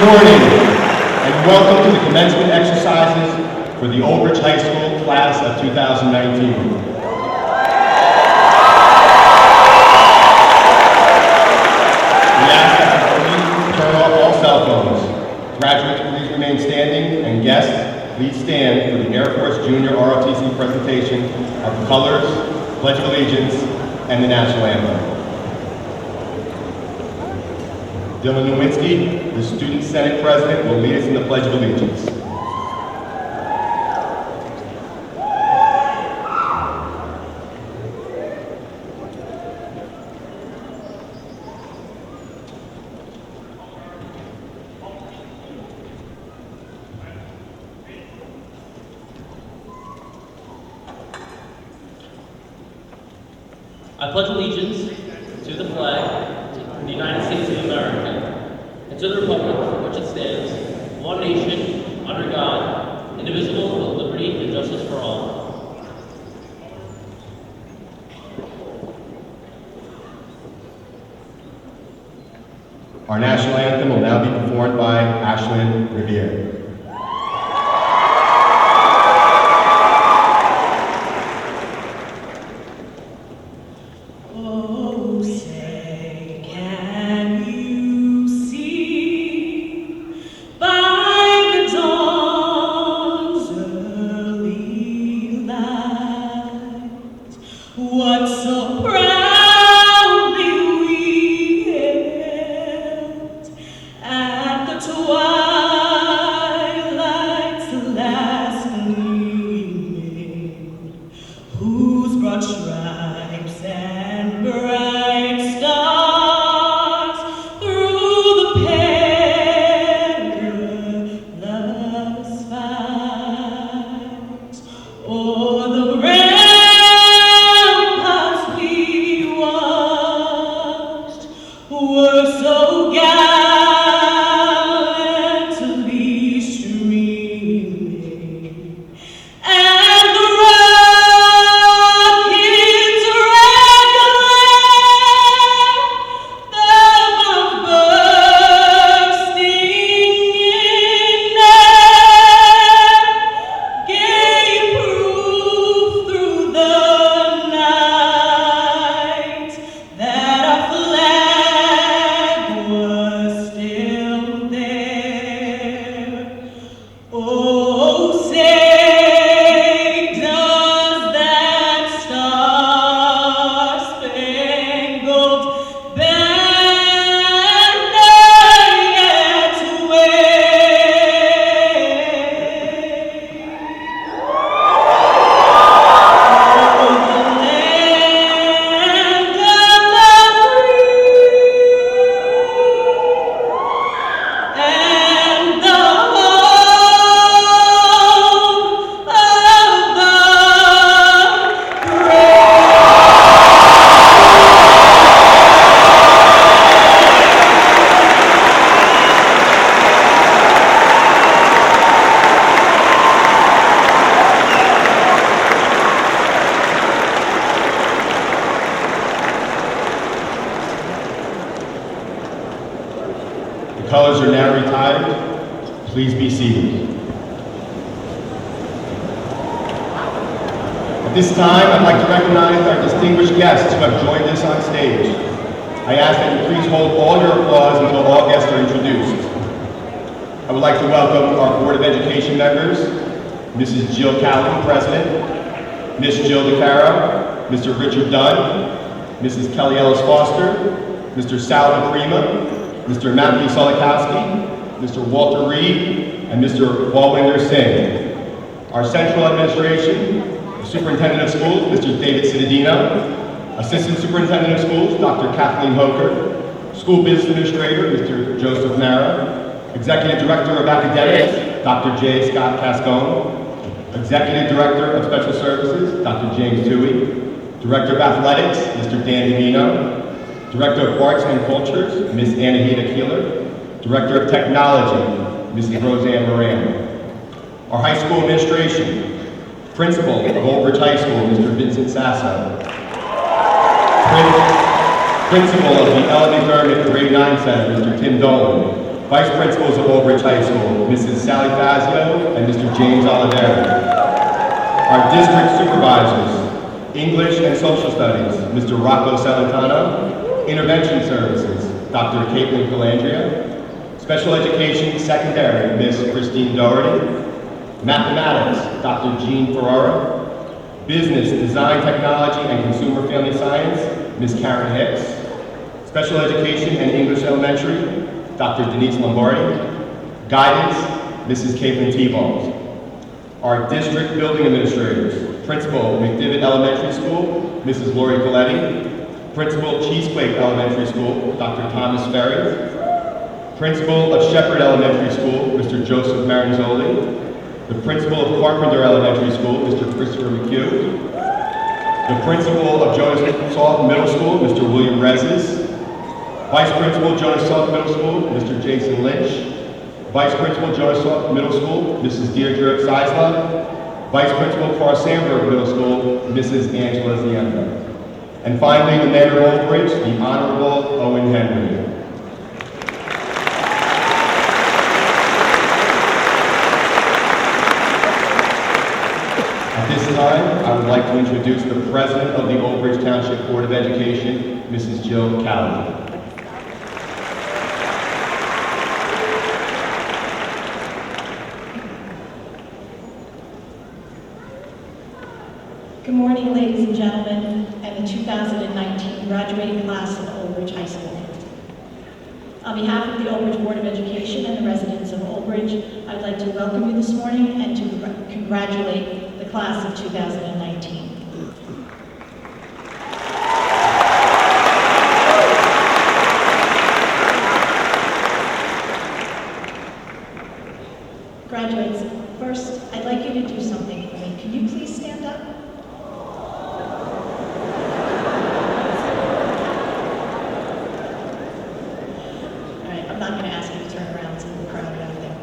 morning, and welcome to the commencement exercises for the Old Bridge High School class of 2019. We ask that you please turn off all cell phones. Graduates, please remain standing, and guests, please stand for the Air Force Junior ROTC presentation of colors, Pledge of Allegiance, and the National Anthem. Dylan Nowinski, the Student Senate President, will lead us in the Pledge of Allegiance. I pledge allegiance to the flag of the United States of America and to the republic for which it stands, one nation, under God, indivisible, with liberty and justice for all. Our national anthem will now be performed by Ashlyn Riviere. Colors are now retired. Please be seated. At this time, I'd like to recognize our distinguished guests who have joined us on stage. I ask that you please hold all your applause until all guests are introduced. I would like to welcome our Board of Education members, Mrs. Jill Callan, President, Ms. Jill DeCaro, Mr. Richard Dunn, Mrs. Kelly Ellis Foster, Mr. Salutatorian, Mr. Matthew Solikowski, Mr. Walter Reed, and Mr. Walwinder Singh. Our central administration, the Superintendent of Schools, Mr. David Cittadino, Assistant Superintendent of Schools, Dr. Kathleen Hoker, School Business Administrator, Mr. Joseph Nara, Executive Director of Academics, Dr. J. Scott Cascone, Executive Director of Special Services, Dr. James Dewey, Director of Athletics, Mr. Dan Divino, Director of Arts and Cultures, Ms. Anahita Keeler, Director of Technology, Mrs. Roseanne Moran. Our high school administration, Principal of Old Bridge High School, Mr. Vincent Sasso. Principal of the Ellen McDermott Grade 9 Center, Mr. Tim Dolan. Vice Principals of Old Bridge High School, Mrs. Sally Fazio and Mr. James Oliveri. Our district supervisors, English and Social Studies, Mr. Rocco Salutano. Intervention Services, Dr. Caitlin Calandria. Special Education Secondary, Miss Christine Doherty. Mathematics, Dr. Jean Ferrara. Business, Design, Technology, and Consumer Family Science, Ms. Karen Hicks. Special Education and English Elementary, Dr. Denise Lombardi. Guidance, Mrs. Caitlin T-Balls. Our district building administrators, Principal, McDivitt Elementary School, Mrs. Lori Coletti. Principal, Cheesequake Elementary School, Dr. Thomas Ferry. Principal of Shepherd Elementary School, Mr. Joseph Maranzoli. The Principal of Carpenter Elementary School, Mr. Christopher McHugh. The Principal of Jonas Salk Middle School, Mr. William Rezes. Vice Principal, Jonas Salk Middle School, Mr. Jason Lynch. Vice Principal, Jonas Salk Middle School, Mrs. Deirdre Seisler. Vice Principal, Carr Sandburg Middle School, Mrs. Angela Ziemba. And finally, the Mayor of Old Bridge, the Honorable Owen Henry. At this time, I would like to introduce the President of the Old Bridge Township Board of Education, Mrs. Jill Calloway. Good morning, ladies and gentlemen, and the 2019 graduating class of Old Bridge High School. On behalf of the Old Bridge Board of Education and the residents of Old Bridge, I would like to welcome you this morning and to congratulate the class of 2019. Graduates, first, I'd like you to do something for me. Can you please stand up? I'm not going to ask you to turn around to the crowd out there.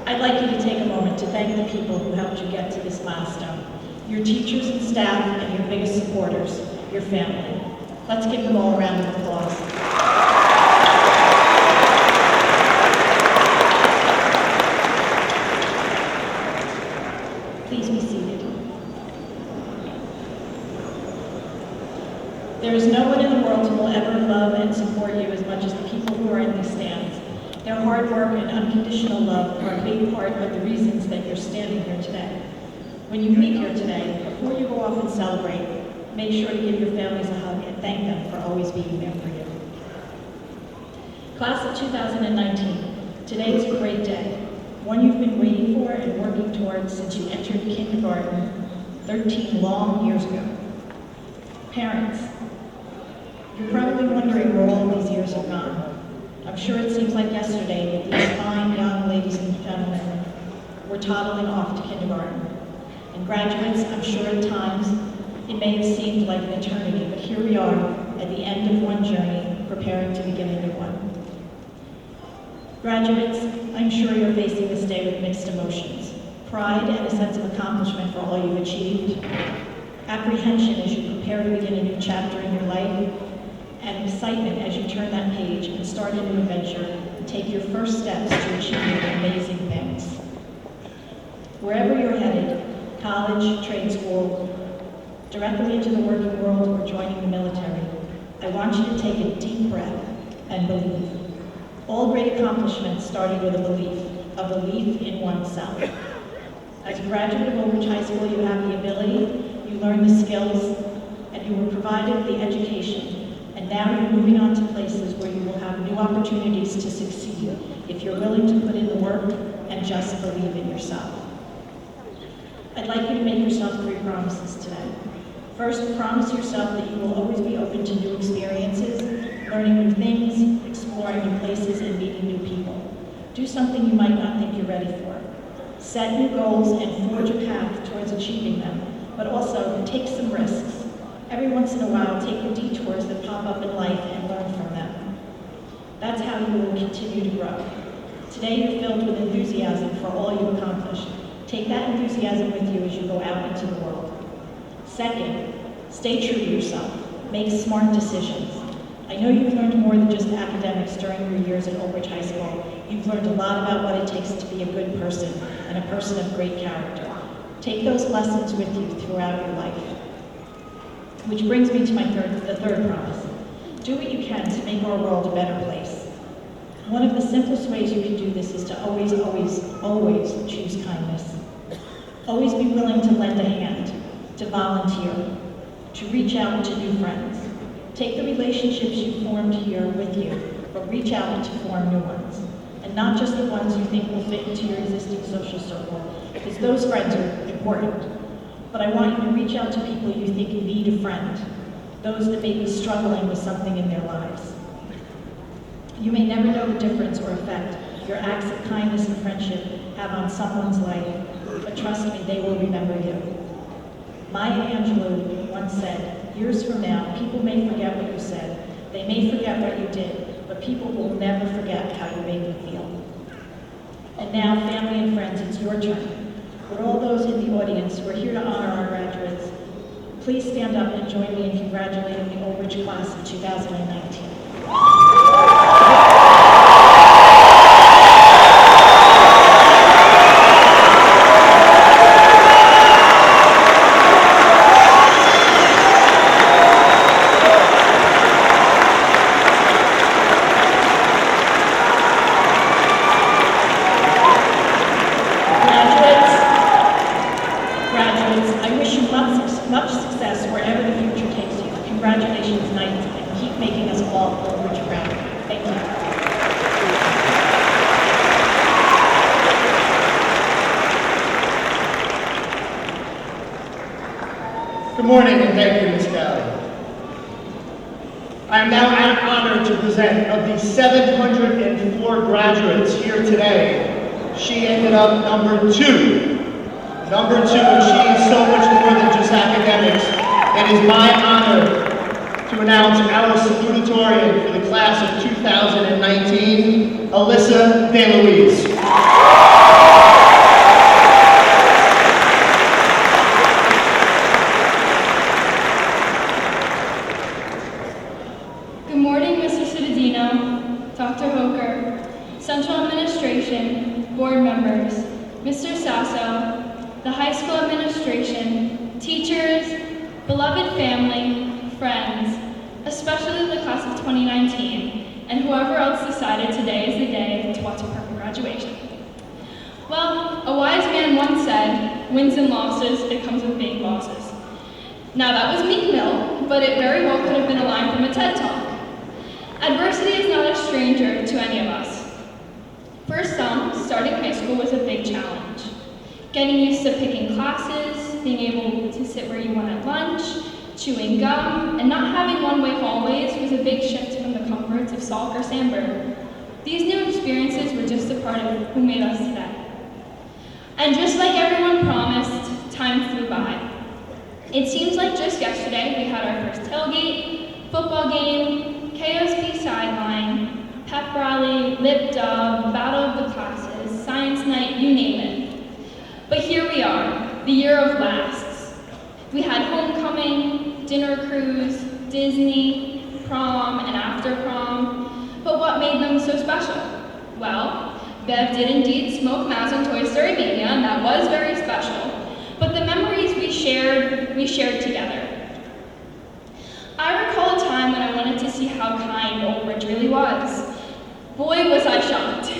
I'd like you to take a moment to thank the people who helped you get to this milestone. Your teachers and staff and your biggest supporters, your family. Let's give them all a round of applause. Please be seated. There is no one in the world who will ever love and support you as much as the people who are in these stands. Their hard work and unconditional love are a big part of the reasons that you're standing here today. When you leave here today, before you go off and celebrate, make sure to give your families a hug and thank them for always being there for you. Class of 2019, today is a great day, one you've been waiting for and working towards since you entered kindergarten 13 long years ago. Parents, you're probably wondering where all these years have gone. I'm sure it seems like yesterday that these fine young ladies and gentlemen were toddling off to kindergarten. And graduates, I'm sure at times it may have seemed like an eternity, but here we are at the end of one journey, preparing to begin a new one. Graduates, I'm sure you're facing this day with mixed emotions. Pride and a sense of accomplishment for all you've achieved. Apprehension as you prepare to begin a new chapter in your life. And excitement as you turn that page and start a new adventure and take your first steps to achieving amazing things. Wherever you're headed, college, trade school, directly into the working world, or joining the military, I want you to take a deep breath and believe. All great accomplishments started with a belief in oneself. As a graduate of Old Bridge High School, you have the ability, you learn the skills, and you were provided the education. And now you're moving on to places where you will have new opportunities to succeed if you're willing to put in the work and just believe in yourself. I'd like you to make yourself 3 promises today. First, promise yourself that you will always be open to new experiences, learning new things, exploring new places, and meeting new people. Do something you might not think you're ready for. Set new goals and forge a path towards achieving them, but also take some risks. Every once in a while, take the detours that pop up in life and learn from them. That's how you will continue to grow. Today, you're filled with enthusiasm for all you accomplished. Take that enthusiasm with you as you go out into the world. Second, stay true to yourself. Make smart decisions. I know you've learned more than just academics during your years at Old Bridge High School. You've learned a lot about what it takes to be a good person and a person of great character. Take those lessons with you throughout your life. Which brings me to the third promise. Do what you can to make our world a better place. One of the simplest ways you can do this is to always, always, always choose kindness. Always be willing to lend a hand, to volunteer, to reach out to new friends. Take the relationships you formed here with you, but reach out to form new ones. And not just the ones you think will fit into your existing social circle, because those friends are important. But I want you to reach out to people you think need a friend, those that may be struggling with something in their lives. You may never know the difference or effect your acts of kindness and friendship have on someone's life, but trust me, they will remember you. Maya Angelou once said, years from now, people may forget what you said, they may forget what you did, but people will never forget how you made them feel. And now, family and friends, it's your turn. For all those in the audience, we're here to honor our graduates. Please stand up and join me in congratulating the Old Bridge class of 2019. Much success wherever the future takes you. Congratulations, Knights, and keep making us all Old Bridge proud. Thank you. Good morning, and thank you, Ms. Galley. I am now honored to present of the 704 graduates here today, she ended up number 2. Number 2, and she is so much more than just academics. It is my honor to announce our salutatorian for the class of 2019, Alyssa DeLuise. Good morning, Mr. Cittadino, Dr. Hoker, Central Administration, board members, Mr. Sasso, the high school administration, teachers, beloved family, friends, especially the class of 2019, and whoever else decided today is the day to watch a perfect graduation. Well, a wise man once said, wins and losses, it comes with being bosses. Now that was Meek Mill, but it very well could have been a line from a TED Talk. Adversity is not a stranger to any of us. For some, starting high school was a big challenge. Getting used to picking classes, being able to sit where you want at lunch, chewing gum, and not having one-way hallways was a big shift from the comforts of Salk or Sandburg. These new experiences were just a part of who made us today. And just like everyone promised, time flew by. It seems like just yesterday we had our first tailgate, football game, KOSB sideline, pep rally, lip dub, battle of the classes, science night, you name it. But here we are, the year of lasts. We had homecoming, dinner cruise, Disney, prom, and after prom. But what made them so special? Well, Bev did indeed smoke Maz on Toy Story Mania, and that was very special. But the memories we shared together. I recall a time when I wanted to see how kind Old Bridge really was. Boy, was I shocked.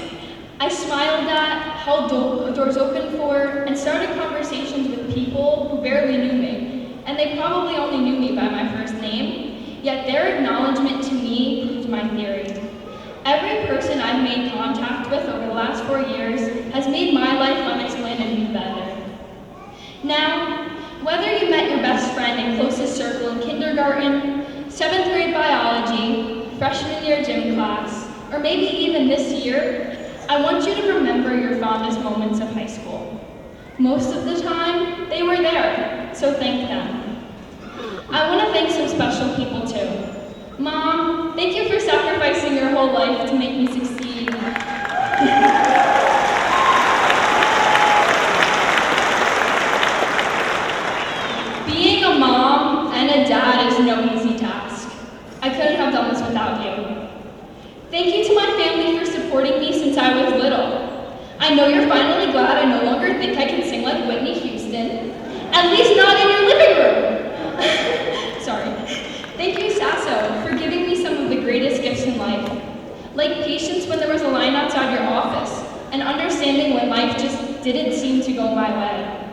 I smiled at, held doors open for, and started conversations with people who barely knew me, and they probably only knew me by my first name, yet their acknowledgement to me proved my theory. Every person I've made contact with over the last 4 years has made my life unexplainably better. Now, whether you met your best friend and closest circle in kindergarten, 7th grade biology, freshman year gym class, or maybe even this year, I want you to remember your fondest moments of high school. Most of the time, they were there, so thank them. I want to thank some special people too. Mom, thank you for sacrificing your whole life to make me succeed. Being a mom and a dad is no easy task. I couldn't have done this without since I was little. I know you're finally glad I no longer think I can sing like Whitney Houston. At least not in your living room. Sorry. Thank you, Sasso, for giving me some of the greatest gifts in life. Like patience when there was a line outside your office, and understanding when life just didn't seem to go my way.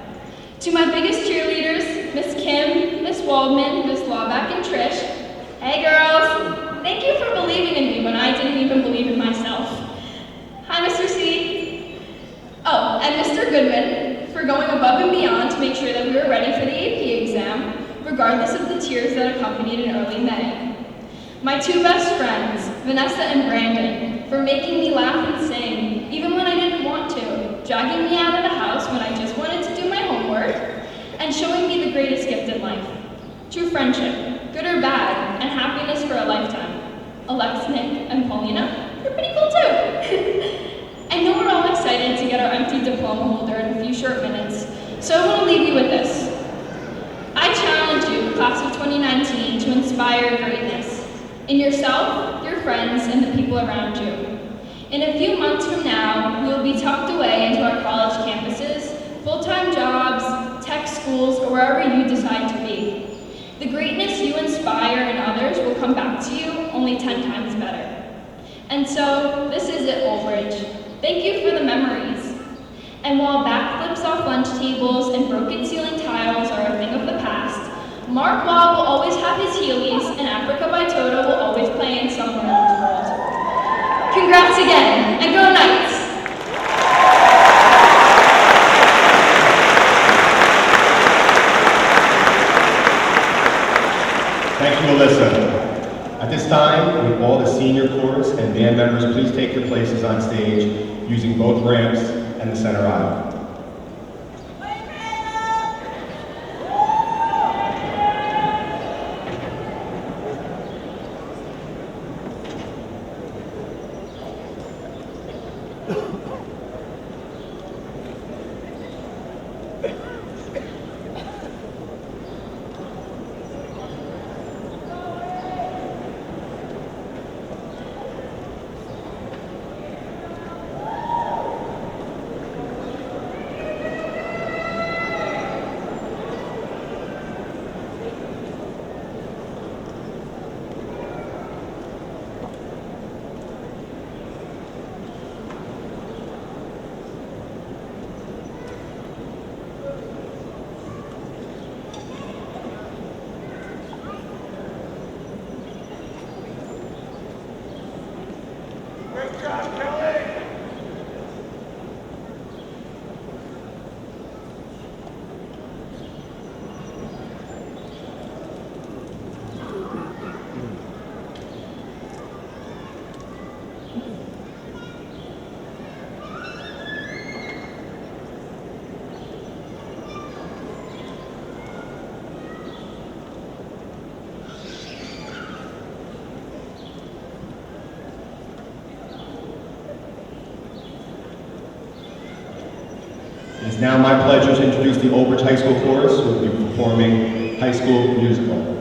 To my biggest cheerleaders, Miss Kim, Miss Waldman, Miss Lawback, and Trish, hey girls, thank you for believing in me when I didn't even believe in myself. Hi, Mr. C. Oh, and Mr. Goodman, for going above and beyond to make sure that we were ready for the AP exam, regardless of the tears that accompanied in early May. My two best friends, Vanessa and Brandon, for making me laugh and sing, even when I didn't want to, dragging me out of the house when I just wanted to do my homework, and showing me the greatest gift in life. True friendship, good or bad, and happiness for a lifetime. Alex, Nick, and Paulina, you're pretty cool too. I know we're all excited to get our empty diploma holder in a few short minutes, so I want to leave you with this. I challenge you, class of 2019, to inspire greatness in yourself, your friends, and the people around you. In a few months from now, we will be tucked away into our college campuses, full-time jobs, tech schools, or wherever you decide to be. The greatness you inspire in others will come back to you only 10 times better. And so, this is it, Old Bridge. Thank you for the memories. And while backflips off lunch tables and broken ceiling tiles are a thing of the past, Mark Waugh will always have his Heelys, and Africa by Toto will always play in somewhere in this world. Congrats again, and go Knights! Thank you, Alyssa. At this time, would all the senior chorus and band members please take your places on stage using both ramps and the center aisle. It is now my pleasure to introduce the Old Bridge High School Chorus, who will be performing High School Musical.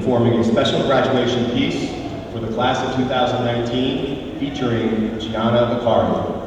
performing a special graduation piece for the class of 2019 featuring Gianna Bacardi.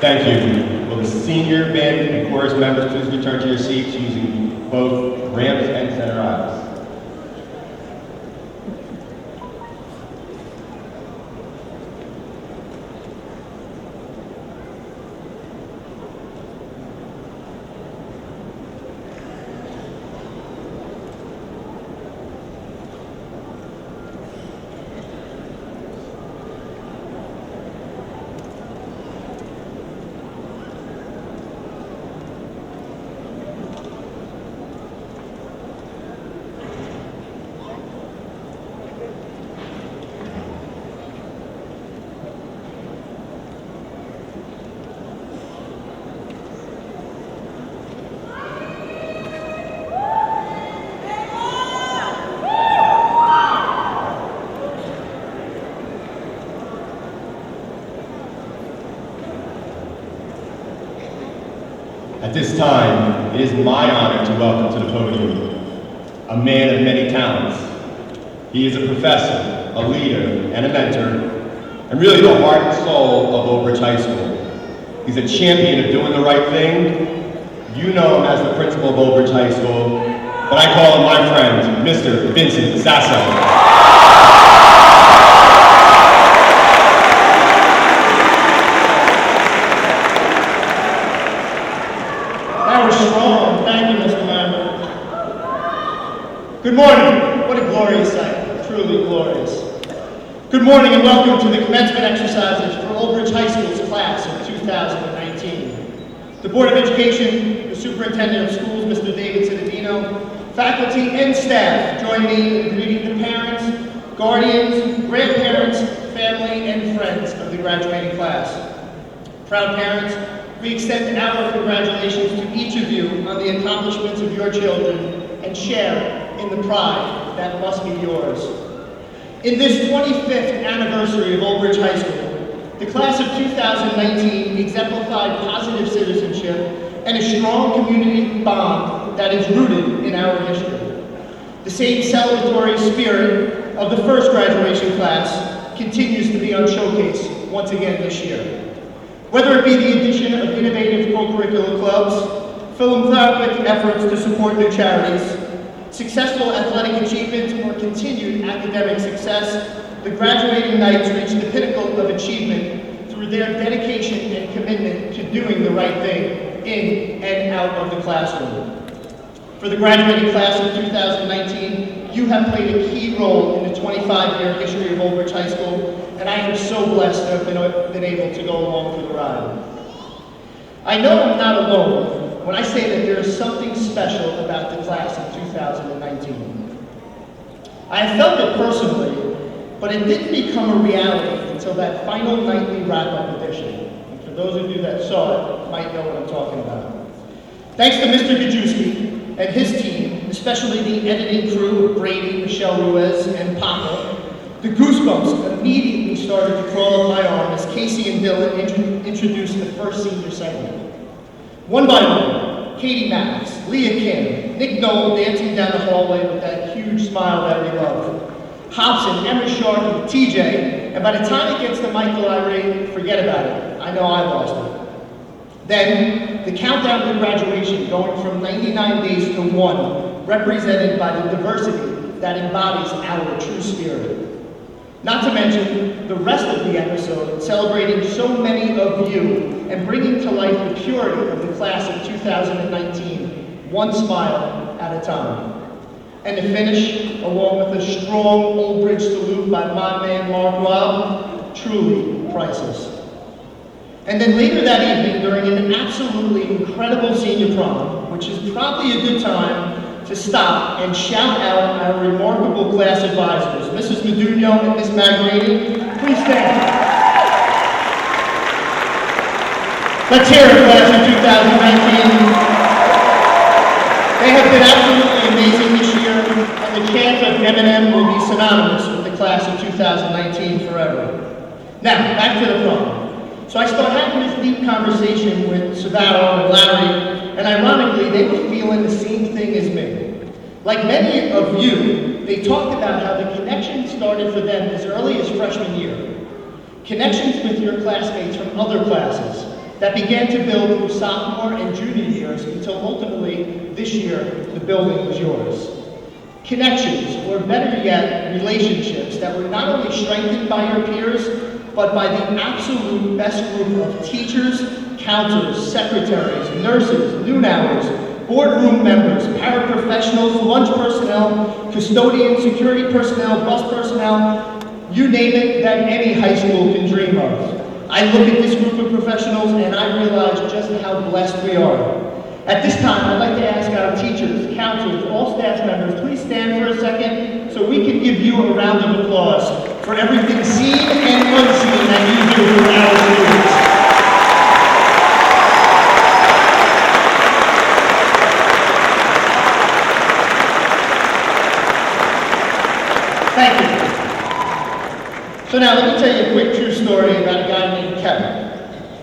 Thank you. Will the senior band and chorus members please return to your seats using both ramps and center aisles? At this time, it is my honor to welcome to the podium a man of many talents. He is a professor, a leader, and a mentor, and really the heart and soul of Old Bridge High School. He's a champion of doing the right thing. You know him as the principal of Old Bridge High School, but I call him my friend, Mr. Vincent Sasso. Strong. Thank you, Mr. Member. Good morning. What a glorious sight. Truly glorious. Good morning and welcome to the commencement exercises for Old Bridge High School's class of 2019. The Board of Education, the Superintendent of Schools, Mr. David Cittadino, faculty and staff join me in greeting the parents, guardians, grandparents, family, and friends of the graduating class. Proud parents, we extend our congratulations to each of you on the accomplishments of your children and share in the pride that must be yours. In this 25th anniversary of Old Bridge High School, the class of 2019 exemplified positive citizenship and a strong community bond that is rooted in our history. The same celebratory spirit of the first graduation class continues to be on showcase once again this year. Whether it be the addition of innovative co-curricular clubs, philanthropic efforts to support new charities, successful athletic achievement, or continued academic success, the graduating knights reach the pinnacle of achievement through their dedication and commitment to doing the right thing in and out of the classroom. For the graduating class of 2019, you have played a key role in the 25-year history of Old Bridge High School, and I am so blessed to have been able to go along for the ride. I know I'm not alone when I say that there is something special about the class of 2019. I have felt it personally, but it didn't become a reality until that final nightly wrap-up edition. And for those of you that saw it, might know what I'm talking about. Thanks to Mr. Gajewski and his team, especially the editing crew of Brady, Michelle Ruiz, and Paco, the goosebumps immediately started to crawl up my arm as Casey and Dylan introduced the first senior segment. One by one, Katie Max, Leah Kim, Nick Noel dancing down the hallway with that huge smile that we love, Hobson, Emma Shark, and TJ, and by the time it gets to Michael Irate, forget about it. I know I lost it. Then, the countdown to graduation going from 99 days to 1, represented by the diversity that embodies our true spirit. Not to mention the rest of the episode celebrating so many of you and bringing to life the purity of the class of 2019, one smile at a time. And to finish, along with a strong Old Bridge salute by my man Mark Robb, truly priceless. And then later that evening, during an absolutely incredible senior prom, which is probably a good time to stop and shout out our remarkable class advisors, Mrs. Meduno and Ms. Magrini. Please stand. Let's hear it, class of 2019. They have been absolutely amazing this year, and the chant of M&M will be synonymous with the class of 2019 forever. Now, back to the prom. So I started having this deep conversation with Savaro and Larry, and ironically, they were feeling the same thing as me. Like many of you, they talked about how the connection started for them as early as freshman year. Connections with your classmates from other classes that began to build through sophomore and junior years until ultimately this year, the building was yours. Connections, or better yet, relationships that were not only strengthened by your peers, but by the absolute best group of teachers, counselors, secretaries, nurses, noon hours, boardroom members, paraprofessionals, lunch personnel, custodians, security personnel, bus personnel, you name it, that any high school can dream of. I look at this group of professionals and I realize just how blessed we are. At this time, I'd like to ask our teachers, counselors, all staff members, please stand for a second so we can give you a round of applause for everything seen and unseen that you do for our students. Thank you. So now let me tell you a quick true story about a guy named Kevin.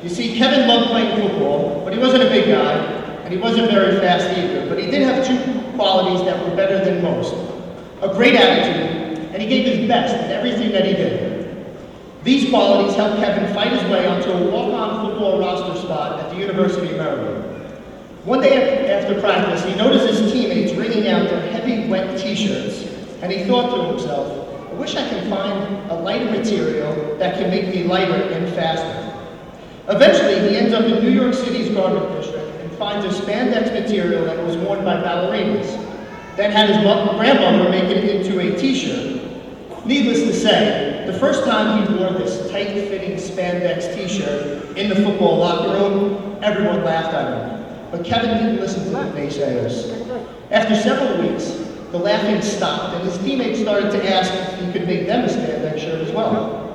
You see, Kevin loved playing football, but he wasn't a big guy. and he wasn't very fast either, but he did have two qualities that were better than most. A great attitude, and he gave his best in everything that he did. These qualities helped Kevin fight his way onto a walk-on football roster spot at the University of Maryland. One day after practice, he noticed his teammates wringing out their heavy, wet t-shirts, and he thought to himself, I wish I can find a lighter material that can make me lighter and faster. Eventually, he ends up in New York City's garment district and finds a spandex material that was worn by ballerinas, then had his grandmother make it into a t-shirt. Needless to say, the first time he wore this tight-fitting spandex t-shirt in the football locker room, everyone laughed at him. But Kevin didn't listen to the naysayers. After several weeks, the laughing stopped, and his teammates started to ask if he could make them a spandex shirt as well.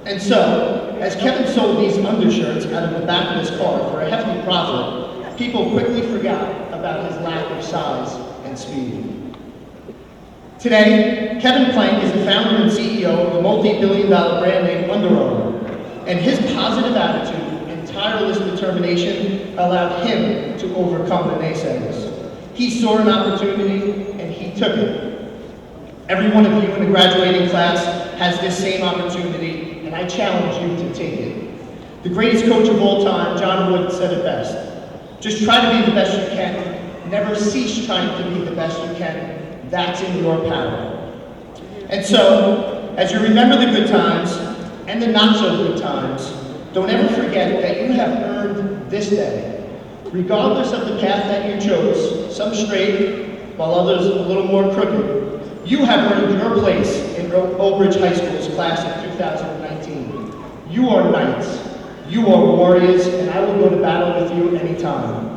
And so, as Kevin sold these undershirts out of the back of his car for a hefty profit, people quickly forgot about his lack of size and speed. Today, Kevin Plank is the founder and CEO of the multi-billion-dollar brand name Under Armour, and his positive attitude and tireless determination allowed him to overcome the naysayers. He saw an opportunity, and he took it. Every one of you in the graduating class has this same opportunity, and I challenge you to take it. The greatest coach of all time, John Wood, said it best. Just try to be the best you can. Never cease trying to be the best you can. That's in your power. And so, as you remember the good times and the not so good times, don't ever forget that you have earned this day. Regardless of the path that you chose, some straight, while others a little more crooked, you have earned your place in Oak Ridge High School's class of 2019. You are knights, you are warriors, and I will go to battle with you anytime.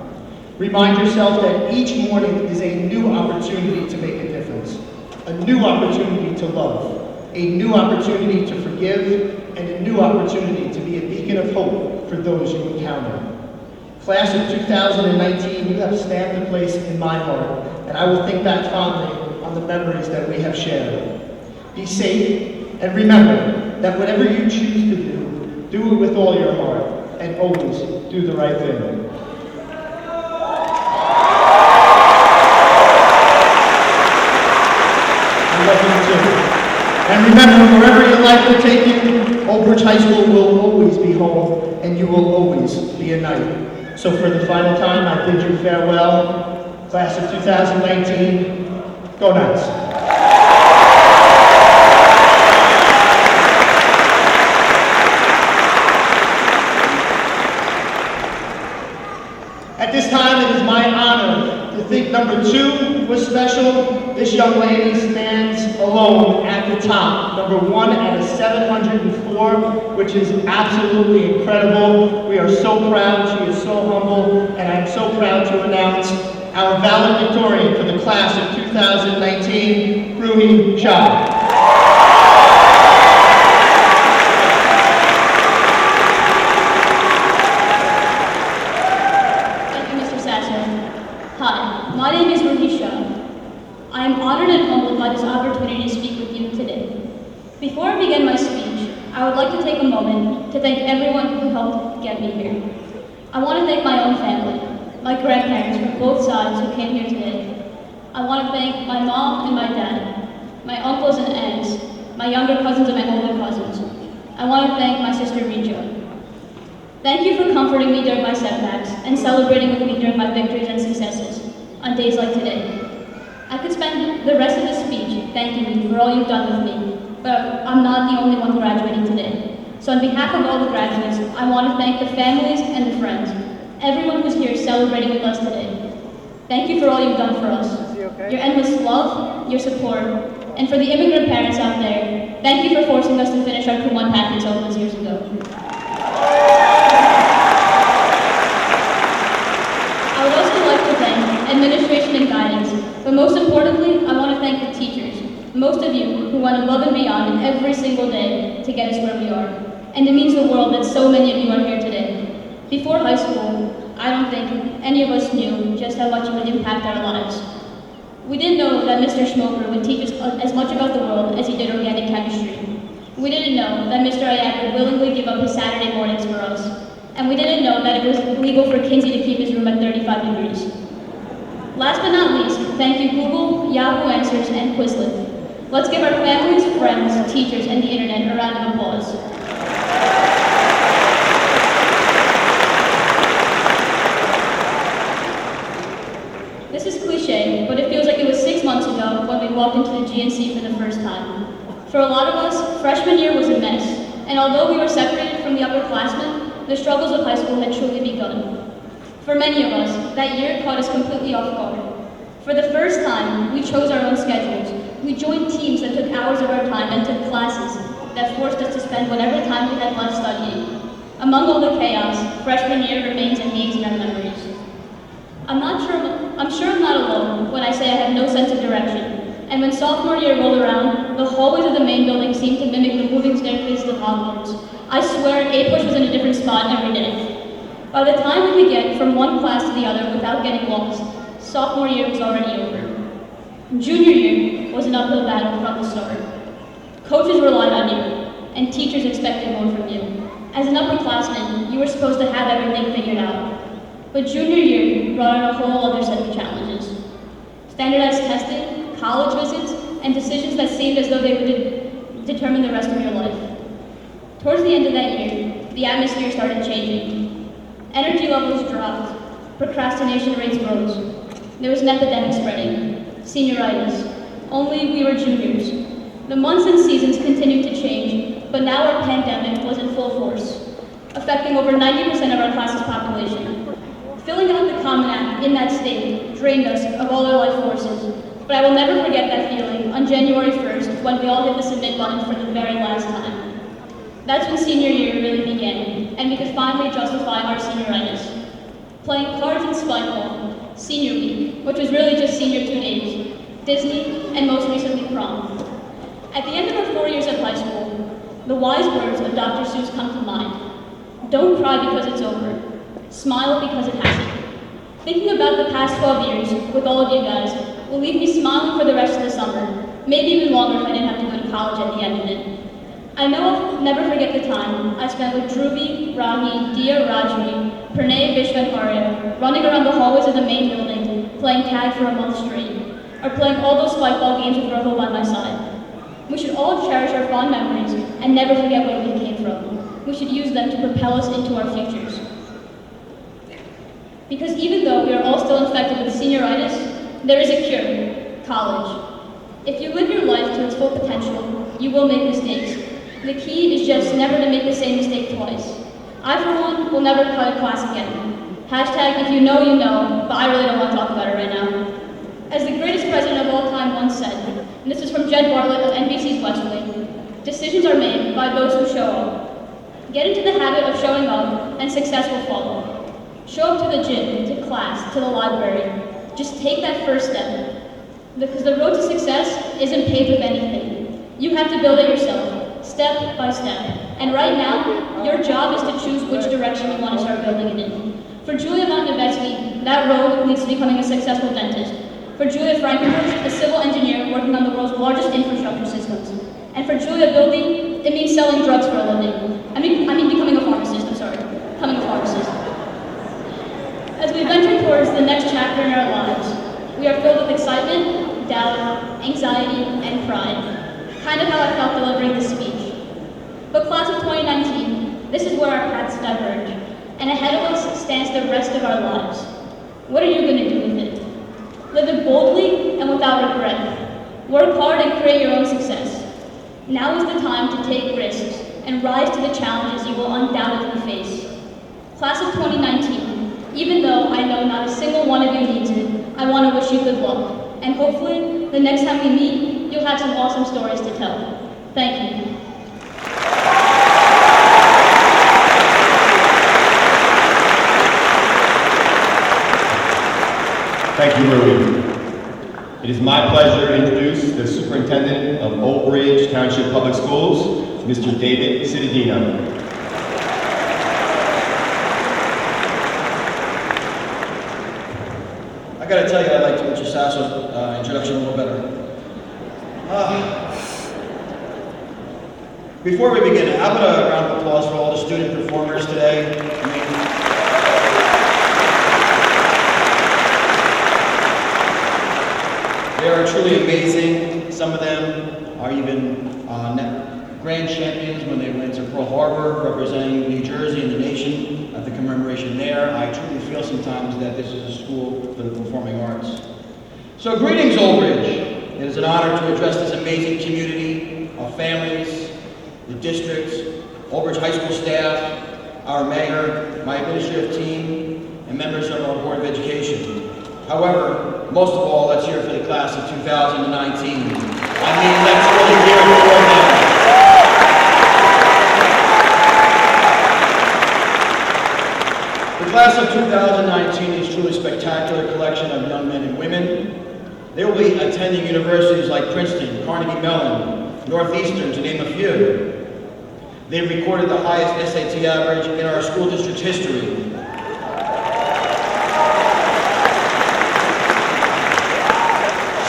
Remind yourself that each morning is a new opportunity to make a difference, a new opportunity to love, a new opportunity to forgive, and a new opportunity to be a beacon of hope for those you encounter. Class of 2019, you have stamped a place in my heart, and I will think back fondly on the memories that we have shared. Be safe, and remember that whatever you choose to do it with all your heart, and always do the right thing. And remember, wherever your life will take you, Oak Ridge High School will always be home, and you will always be a knight. So for the final time, I bid you farewell. Class of 2019, go Knights. At this time, it is my honor to think number 2 was special. This young lady stands alone at the top. Number 1 out of 704, which is absolutely incredible. We are so proud. She is so humble, and I'm so proud to announce our valedictorian for the class of 2019, Ruhi Shah. Hi, my name is Ruhi Shah. I am honored and humbled by this opportunity to speak with you today. Before I begin my speech, I would like to take a moment to thank everyone who helped get me here. I want to thank my own family, my grandparents from both sides who came here today. I want to thank my mom and my dad, my uncles and aunts, my younger cousins and my older cousins. I want to thank my sister Rija. Thank you for comforting me during my setbacks and celebrating with me during my victories and successes on days like today. I could spend the rest of this speech thanking you for all you've done with me, but I'm not the only one graduating today. So on behalf of all the graduates, I want to thank the families and the friends, everyone who's here celebrating with us today. Thank you for all you've done for us. Your endless love, your support, and for the immigrant parents out there, thank you for forcing us to finish our Kumon package all those years ago. I would also like to thank administration and guidance, but most importantly, I want to thank the teachers, most of you who went above and beyond every single day to get us where we are. And it means the world that so many of you are here today. Before high school, I don't think any of us knew just how much it would impact our lives. We didn't know that Mr. Schmoker would teach us as much about the world as he did organic chemistry. We didn't know that Mr. Ayak would willingly give up his Saturday mornings for us. and we didn't know that it was legal for Kinsey to keep his room at 35 degrees. Last but not least, thank you Google, Yahoo Answers, and Quizlet. Let's give our families, friends, teachers, and the internet a round of applause. This is cliche, but it feels like it was 6 months ago when we walked into the GNC for the first time. For a lot of us, freshman year was a mess, and although we were separated from the upperclassmen, the struggles of high school had truly begun. For many of us, that year caught us completely off guard. For the first time, we chose our own schedules. We joined teams that took hours of our time and took classes that forced us to spend whatever time we had left studying. Among all the chaos, freshman year remains a haze in our memories. I'm sure I'm not alone when I say I had no sense of direction. And when sophomore year rolled around, the hallways of the main building seemed to mimic the moving staircases of Hogwarts. I swear, A-push was in a different spot every day. By the time we could get from one class to the other without getting lost, sophomore year was already over. Junior year was an uphill battle from the start. Coaches relied on you, and teachers expected more from you. As an upperclassman, you were supposed to have everything figured out. But junior year brought on a whole other set of challenges. Standardized testing, college visits, and decisions that seemed as though they would determine the rest of your life. Towards the end of that year, the atmosphere started changing. Energy levels dropped, procrastination rates rose. There was an epidemic spreading, senioritis. Only we were juniors. The months and seasons continued to change, but now our pandemic was in full force, affecting over 90% of our class's population. Filling out the Common App in that state drained us of all our life forces, but I will never forget that feeling on January 1st when we all hit the submit button for the very last time. That's when senior year really began, and we could finally justify our senioritis. Playing cards and spikeball, senior week, which was really just senior 2 days, Disney, and most recently prom. At the end of our 4 years of high school, the wise words of Dr. Seuss come to mind. Don't cry because it's over. Smile because it hasn't. Thinking about the past 12 years with all of you guys will leave me smiling for the rest of the summer, maybe even longer if I didn't have to go to college at the end of it. I know I'll never forget the time I spent with Dhruvi, Rahi, Dia Rajvi, Pranay Vishwankarya, running around the hallways of the main building, playing tag for a month straight, or playing all those spikeball games with Rahul by my side. We should all cherish our fond memories and never forget where we came from. We should use them to propel us into our futures. Because even though we are all still infected with senioritis, there is a cure: college. If you live your life to its full potential, you will make mistakes. The key is just never to make the same mistake twice. I, for one, will never cut a class again. Hashtag if you know, you know, but I really don't want to talk about it right now. As the greatest president of all time once said, and this is from Jed Bartlett of NBC's West Wing, decisions are made by those who show up. Get into the habit of showing up, and success will follow. Show up to the gym, to class, to the library. Just take that first step. Because the road to success isn't paved with anything. You have to build it yourself, step by step. And right now, your job is to choose which direction you want to start building it in. For Julia Vontovetsky, that road leads to becoming a successful dentist. For Julia Frankenbush, a civil engineer working on the world's largest infrastructure systems. And for Julia Bildy, it means selling drugs for a living. I mean becoming a pharmacist, becoming a pharmacist. As we venture towards the next chapter in our lives, we are filled with excitement, doubt, anxiety, and pride. Kind of how I felt delivering this speech. But class of 2019, this is where our paths diverge, and ahead of us stands the rest of our lives. What are you going to do with it? Live it boldly and without regret. Work hard and create your own success. Now is the time to take risks and rise to the challenges you will undoubtedly face. Class of 2019, even though I know not a single one of you needs it, I want to wish you good luck. And hopefully, the next time we meet, you'll have some awesome stories to tell. Thank you. Thank you, Ruby. It is my pleasure to introduce the Superintendent of Old Bridge Township Public Schools, Mr. David Cittadino. I gotta tell you, I liked Mr. Sasso's introduction a little better. Before we begin, how about a round of applause for all the student performers today? They are truly amazing. Some of them are even grand champions when they went to Pearl Harbor, representing New Jersey and the nation at the commemoration there. I truly feel sometimes that this is a school for the performing arts. So greetings, Old Bridge. It is an honor to address this amazing community of families, the district, Old Bridge High School staff, our mayor, my administrative team, and members of our Board of Education. However, most of all, let's hear it for the class of 2019. Let's really hear it for them. The class of 2019 is a truly spectacular collection of young men and women. They will be attending universities like Princeton, Carnegie Mellon, Northeastern, to name a few. They've recorded the highest SAT average in our school district's history.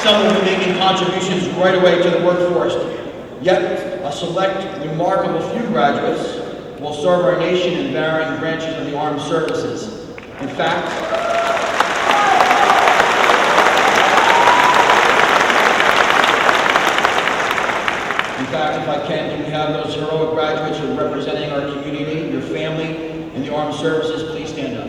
Some will be making contributions right away to the workforce. Yet, a select, remarkable few graduates will serve our nation in varying branches of the armed services. In fact, if I can we have those heroic graduates who are representing our community, your family, and the armed services, please stand up.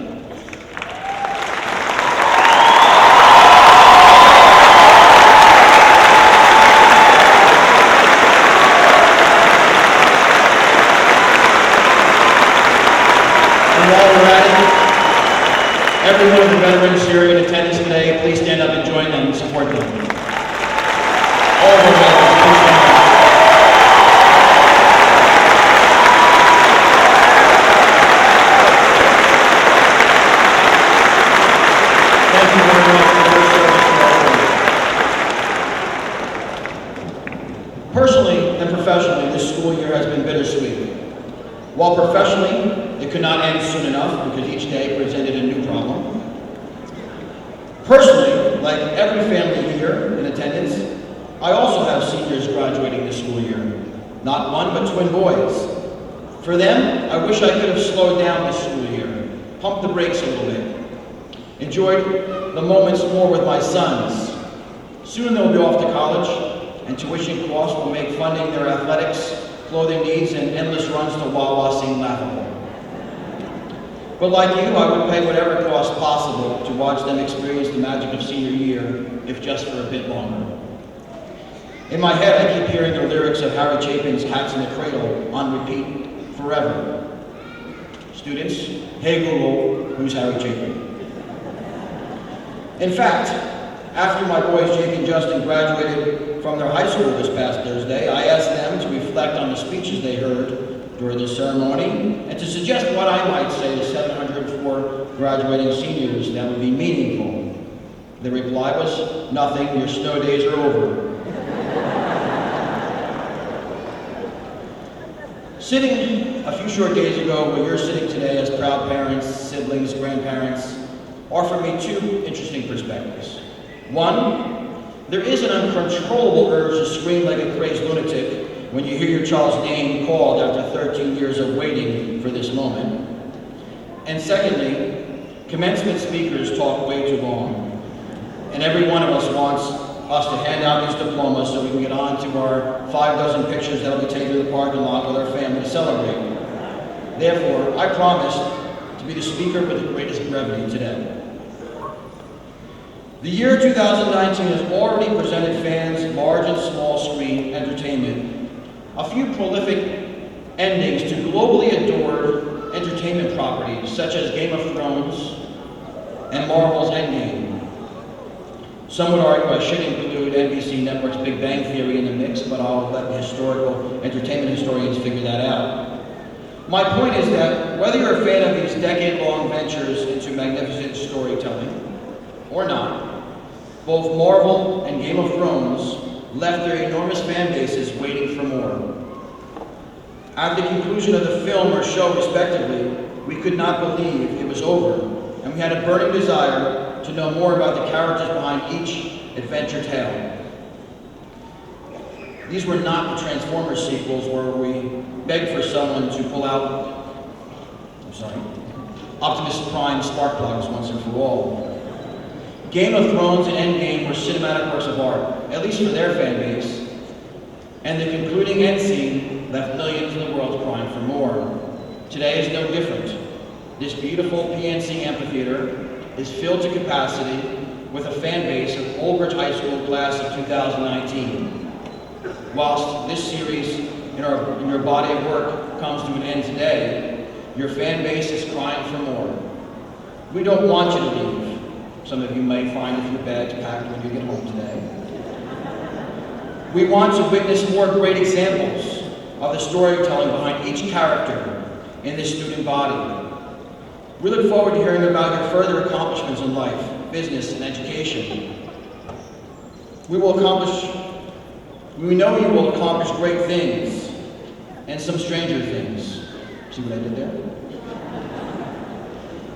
And while we're at it, everyone of the veterans here in attendance today, please stand up and join them and support them. All of our veterans, please stand up. Thank you very much for your service to our work. Personally and professionally, this school year has been bittersweet. While professionally, it could not end soon enough because each day presented a new problem. Personally, like every family here in attendance, I also have seniors graduating this school year. Not one, but twin boys. For them, I wish I could have slowed down this school year, pumped the brakes a little bit, enjoyed the moments more with my sons. Soon they'll be off to college, and tuition costs will make funding their athletics, clothing needs, and endless runs to Wawa seem laughable. But like you, I would pay whatever cost possible to watch them experience the magic of senior year, if just for a bit longer. In my head, I keep hearing the lyrics of Harry Chapin's Cats in the Cradle on repeat forever. Students, hey Google, who's Harry Chapin? In fact, after my boys Jake and Justin graduated from their high school this past Thursday, I asked them to reflect on the speeches they heard during the ceremony and to suggest what I might say to 704 graduating seniors that would be meaningful. The reply was, nothing, your snow days are over. Sitting a few short days ago where you're sitting today as proud parents, siblings, grandparents, offered me two interesting perspectives. One, there is an uncontrollable urge to scream like a crazed lunatic when you hear your child's name called after 13 years of waiting for this moment. And secondly, commencement speakers talk way too long. And every one of us wants us to hand out these diplomas so we can get on to our 5 pictures that'll be taken to the parking lot with our family to celebrate. Therefore, I promise to be the speaker with the greatest brevity today. The year 2019 has already presented fans large and small screen entertainment, a few prolific endings to globally adored entertainment properties such as Game of Thrones and Marvel's Endgame. Some would argue I should include NBC Network's Big Bang Theory in the mix, but I'll let the historical entertainment historians figure that out. My point is that whether you're a fan of these decade-long ventures into magnificent storytelling or not, both Marvel and Game of Thrones left their enormous fan bases waiting for more. At the conclusion of the film or show, respectively, we could not believe it was over, and we had a burning desire to know more about the characters behind each adventure tale. These were not the Transformers sequels where we begged for someone to pull out, Optimus Prime spark plugs once and for all. Game of Thrones and Endgame were cinematic works of art, at least for their fan base, and the concluding end scene left millions in the world crying for more. Today is no different. This beautiful PNC amphitheater is filled to capacity with a fan base of Old Bridge High School class of 2019. Whilst this series in your body of work comes to an end today, your fan base is crying for more. We don't want you to leave. Some of you may find a few bags packed when you get home today. We want to witness more great examples of the storytelling behind each character in this student body. We look forward to hearing about your further accomplishments in life, business, and education. We know you will accomplish great things and some stranger things. See what I did there?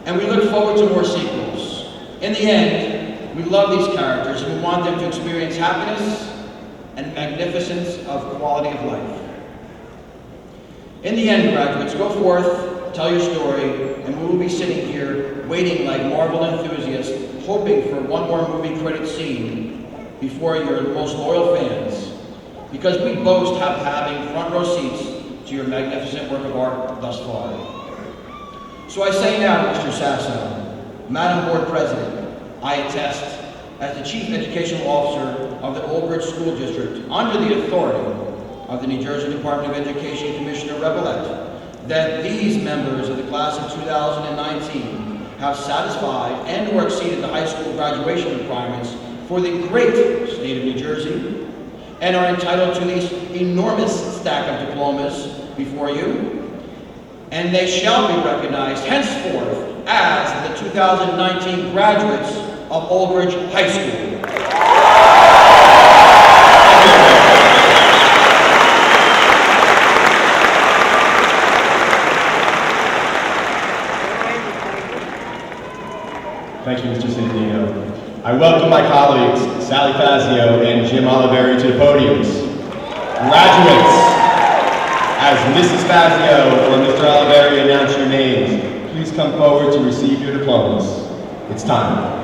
And we look forward to more sequels. In the end, we love these characters and we want them to experience happiness and magnificence of quality of life. In the end, graduates, go forth, tell your story, and we will be sitting here waiting like Marvel enthusiasts, hoping for one more movie credit scene before your most loyal fans, because we boast of having front row seats to your magnificent work of art thus far. So I say now, Mr. Sasso, Madam Board President, I attest, as the Chief Educational Officer of the Old Bridge School District, under the authority of the New Jersey Department of Education Commissioner Revelette, that these members of the class of 2019 have satisfied and or exceeded the high school graduation requirements for the great state of New Jersey, and are entitled to this enormous stack of diplomas before you, and they shall be recognized henceforth as the 2019 graduates of Old Bridge High School. Thank you, Mr. Citadino. I welcome my colleagues, Sally Fazio and Jim Oliveri, to the podiums. Graduates, as Mrs. Fazio or Mr. Oliveri announce your names, please come forward to receive your diplomas. It's time.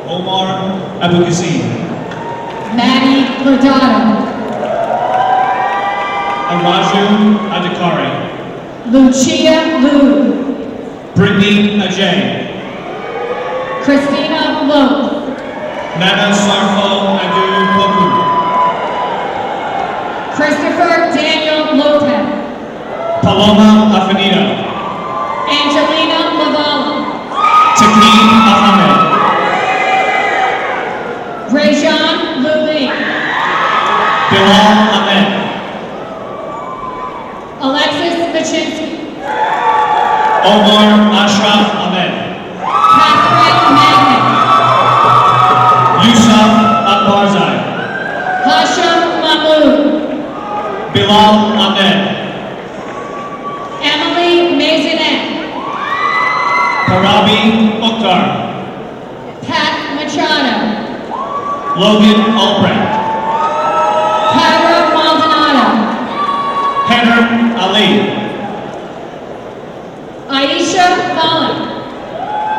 Omar Abugazim, Maddie Lodano, Araju Adhikari, Lucia Lu, Brittany Ajay, Christina Lowe, Nana Sarfo Adu Poku, Christopher Daniel Lopez, Paloma Afanito, Angelina Lavala, Taqi Ahmed, Rajan Luli, Bilal Ahmed, Alexis Machinsky, Omar Ashraf Ahmed, Catherine Magnet, Yusuf Akbarzai, Hashim Mahmoud, Bilal Ahmed, Emily Maisonette, Parabi Mukhtar, Pat Machado, Logan Albrecht, Kyra Maldonado, Henner Ali, Aisha Mullen,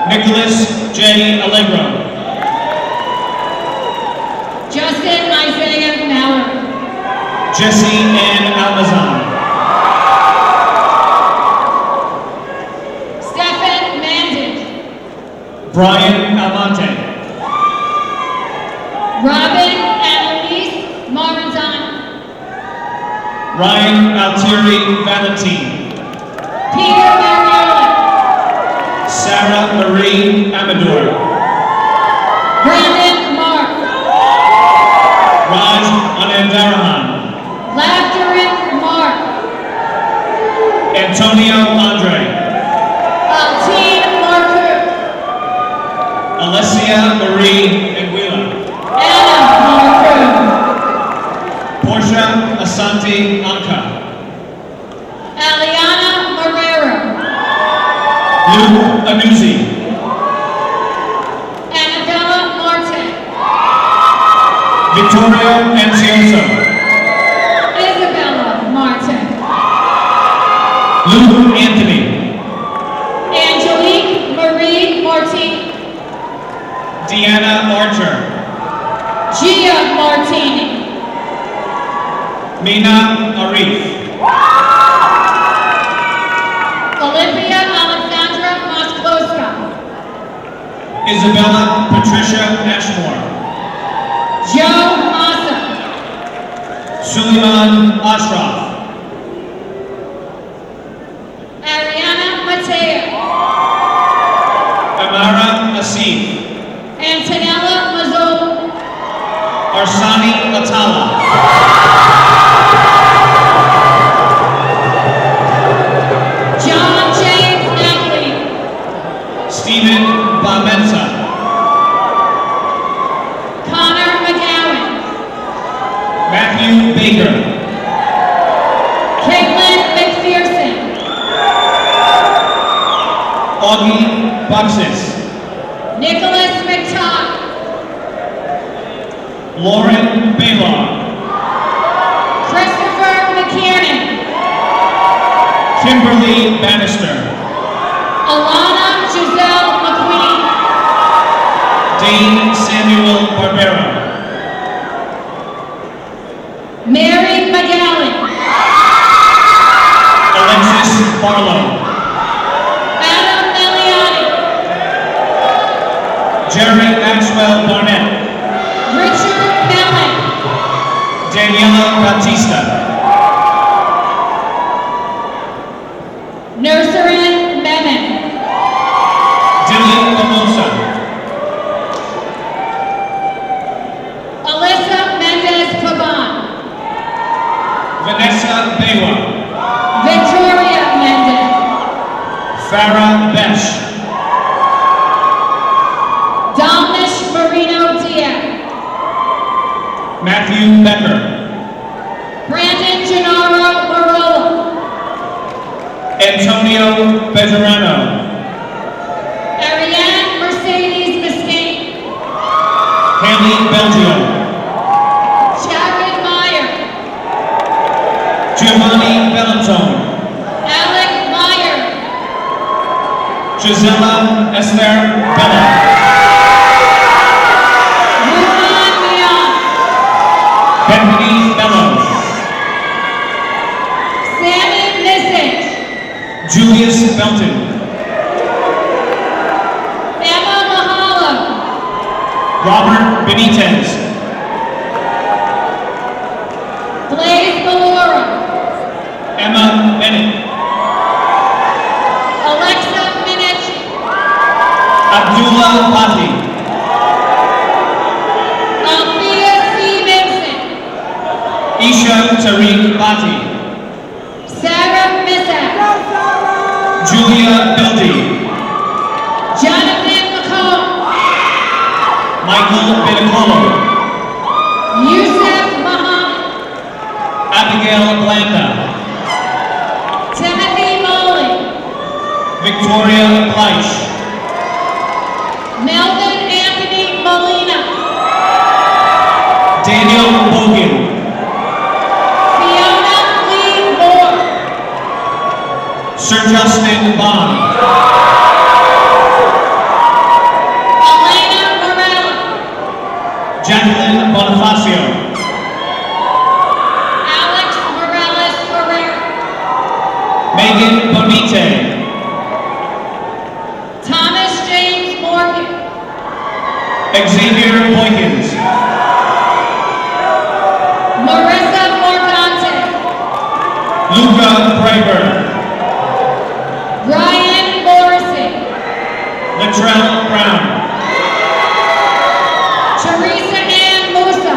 Nicholas J. Allegro, Justin Isaiah Maurer, Jesse Ann Almazan, Stephen Mandic, Brian Almonte, Robin and Elise Moranzano, Ryan Altieri Valentine. Peter Mariella. Sarah Marie Amador. Brandon Mark. Raj Anandaraman. Laughter Mark. Antonio Andre. Altine Marcoux. Alessia Marie Anguilla. Anna Marcoux. Portia Asante Anka. Aliana Marrero. Luke Anuzzi. Annabella Marte. Victoria Ansioso. Isabella Marte. Luke Anthony. Angelique Marie Martini. Deanna Archer. Gia Martini. Mina Arif. Olympia Alexandra Moskowska. Isabella Patricia Ashmore. Joe Massa. Suleiman Ashraf. Ariana Matea. Amara Asif. Antonella Mazzola. Arsani Atala. John James Ackley. Stephen Bamensa. Connor McGowan. Matthew Baker. Caitlin McPherson. Augie Buxis. Nicholas McTodd. Lauren Baylor. Christopher McKiernan. Kimberly Bannister. Alana Giselle McQueen. Dane Samuel Barbera. Mary McGowan. Alexis Barlow. Adam Meliani. Jerry Maxwell Barnett. Richard Mellon. Daniela Batista. Nurserin Mehmet. Dylan Lamosa. Alyssa Mendez Paban. Vanessa Bewa. Victoria Mendez. Farah Besh. Dominish Marino Diaz. Matthew Becker. Brandon Gennaro Marola. Antonio Bejarano. Ariane Mercedes Mesquite. Haley Belgio. Jared Meyer. Giovanni Bellantone. Alec Meyer. Gisela Esther Bella. Ruhan Mian. Bethany Bellows. Sammy Nissick. Julius Belton. Emma Mahalo. Robert Benitez. Blaze Melora. Emma Bennett. Alexa Minechi. Abdullah Pati. Althea C. Vincent. Isha Tariq Bati. Sarah Misak. Julia Bildy. Jonathan McComb. Michael Benacolo. Yusuf Muhammad. Abigail Blanda. Timothy Moley. Victoria Fleisch. Melvin Anthony Molina. Daniel Bogan. Fiona Lee Moore. Sir Justin Bond. Elena Morella. Jacqueline Bonifacio. Alex Morales Herrera. Megan Bonite. Thomas James Morgan. Xavier Boykins. Marissa Morgante. Luca Brayburn. Ryan Morrison. Latrell Brown. Teresa Ann Musa.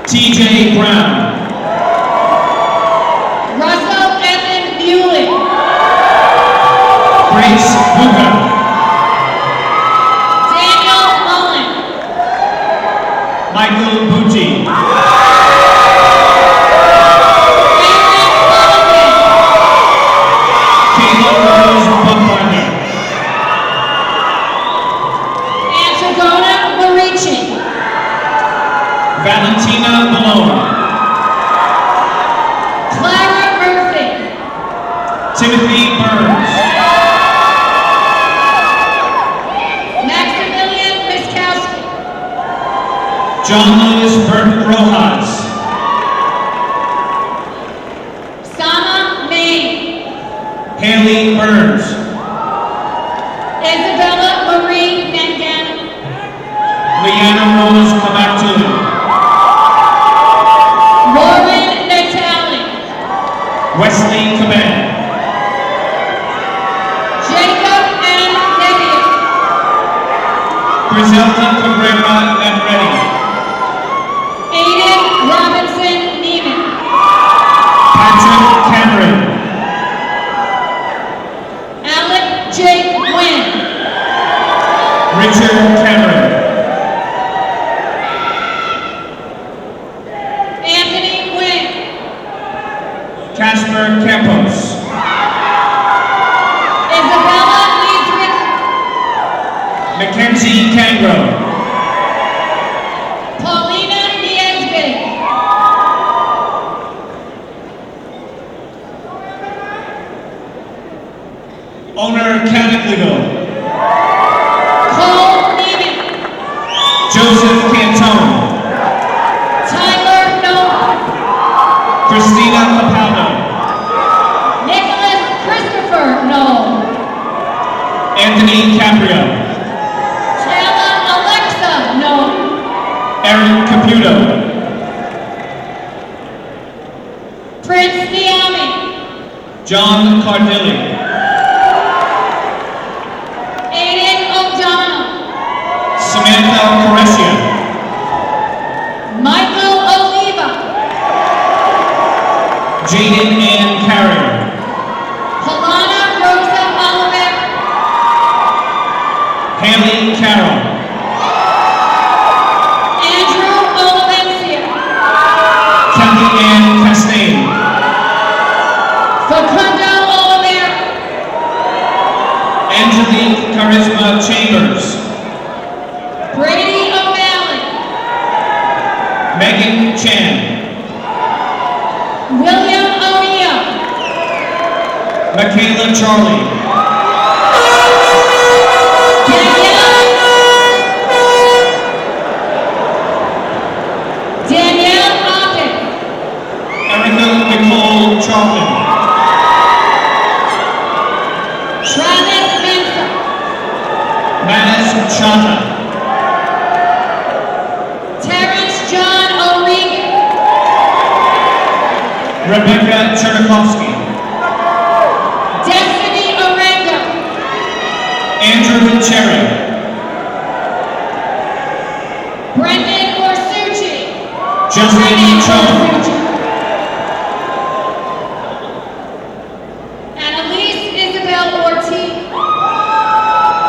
TJ Brown. Russell Evan Bewley. Grace Hooker. Daniel Mullen. Michael Bucci. Aaron Sullivan. Kayla Rose Buckwinder. Antigona Marici. Valentina Malone. Clara Murphy. Timothy Burns. Maximilian Miskowski. John Lewis Burke Rojas. Sama Main. Haley Burns. Isabella Marie Mangano. Leanna Rose Kamaktu. Lauren Natali. Wesley Caban. Jacob N. Nevia. Griselda Cabrera Manready. Aiden Robinson Neiman. Patrick Cameron. Alec Jake Wynn. Richard Cameron. Anthony Wynn. Casper Campos. Isabella Niedrick. Mackenzie Cangro. Paulina Niesby. Owner Caniglido. Cole Neiman. Joseph Cantone. Tyler Nolan. Christina Capaldo. Nicholas Christopher Nolan. Anthony Caprio. Taylor Alexa Nolan. Aaron Caputo. Prince Niami. John Cardilli. Aiden O'Donnell. Samantha Correcia. Michael Oliva. Jaden Ann Carrier. Helena Rosa Oliver. Haley Carroll. Andrew Olivencia. Kelly Ann Castaigne. Facundo Oliver. Angelique Charisma Chambers. Brady O'Malley. Megan Chan. William O'Neill. Michaela Charlie. Danielle Ocken. Erica Nicole Charlton. Travis Benson. Manis Shanta. Terrence John O'Regan. Rebecca Chernikovsky. Destiny Orengo. Andrew Cherry. Brendan Orsucci. Justin Cho. Annalise Isabel Ortiz.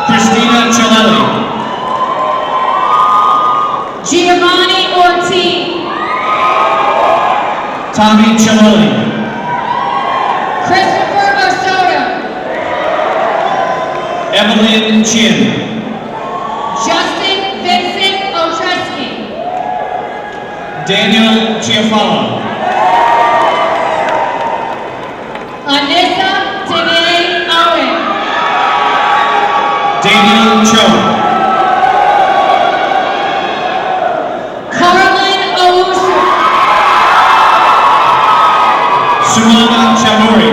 Christina Chalelli. Giovanni Ortiz. Tommy Chalelli. Christopher Osoto. Evelyn Chin. Justin Vincent Otreski. Daniel Chiafala. Anissa Danae Owen. Daniel Cho. Carlin Owusu. Suana Chamouri.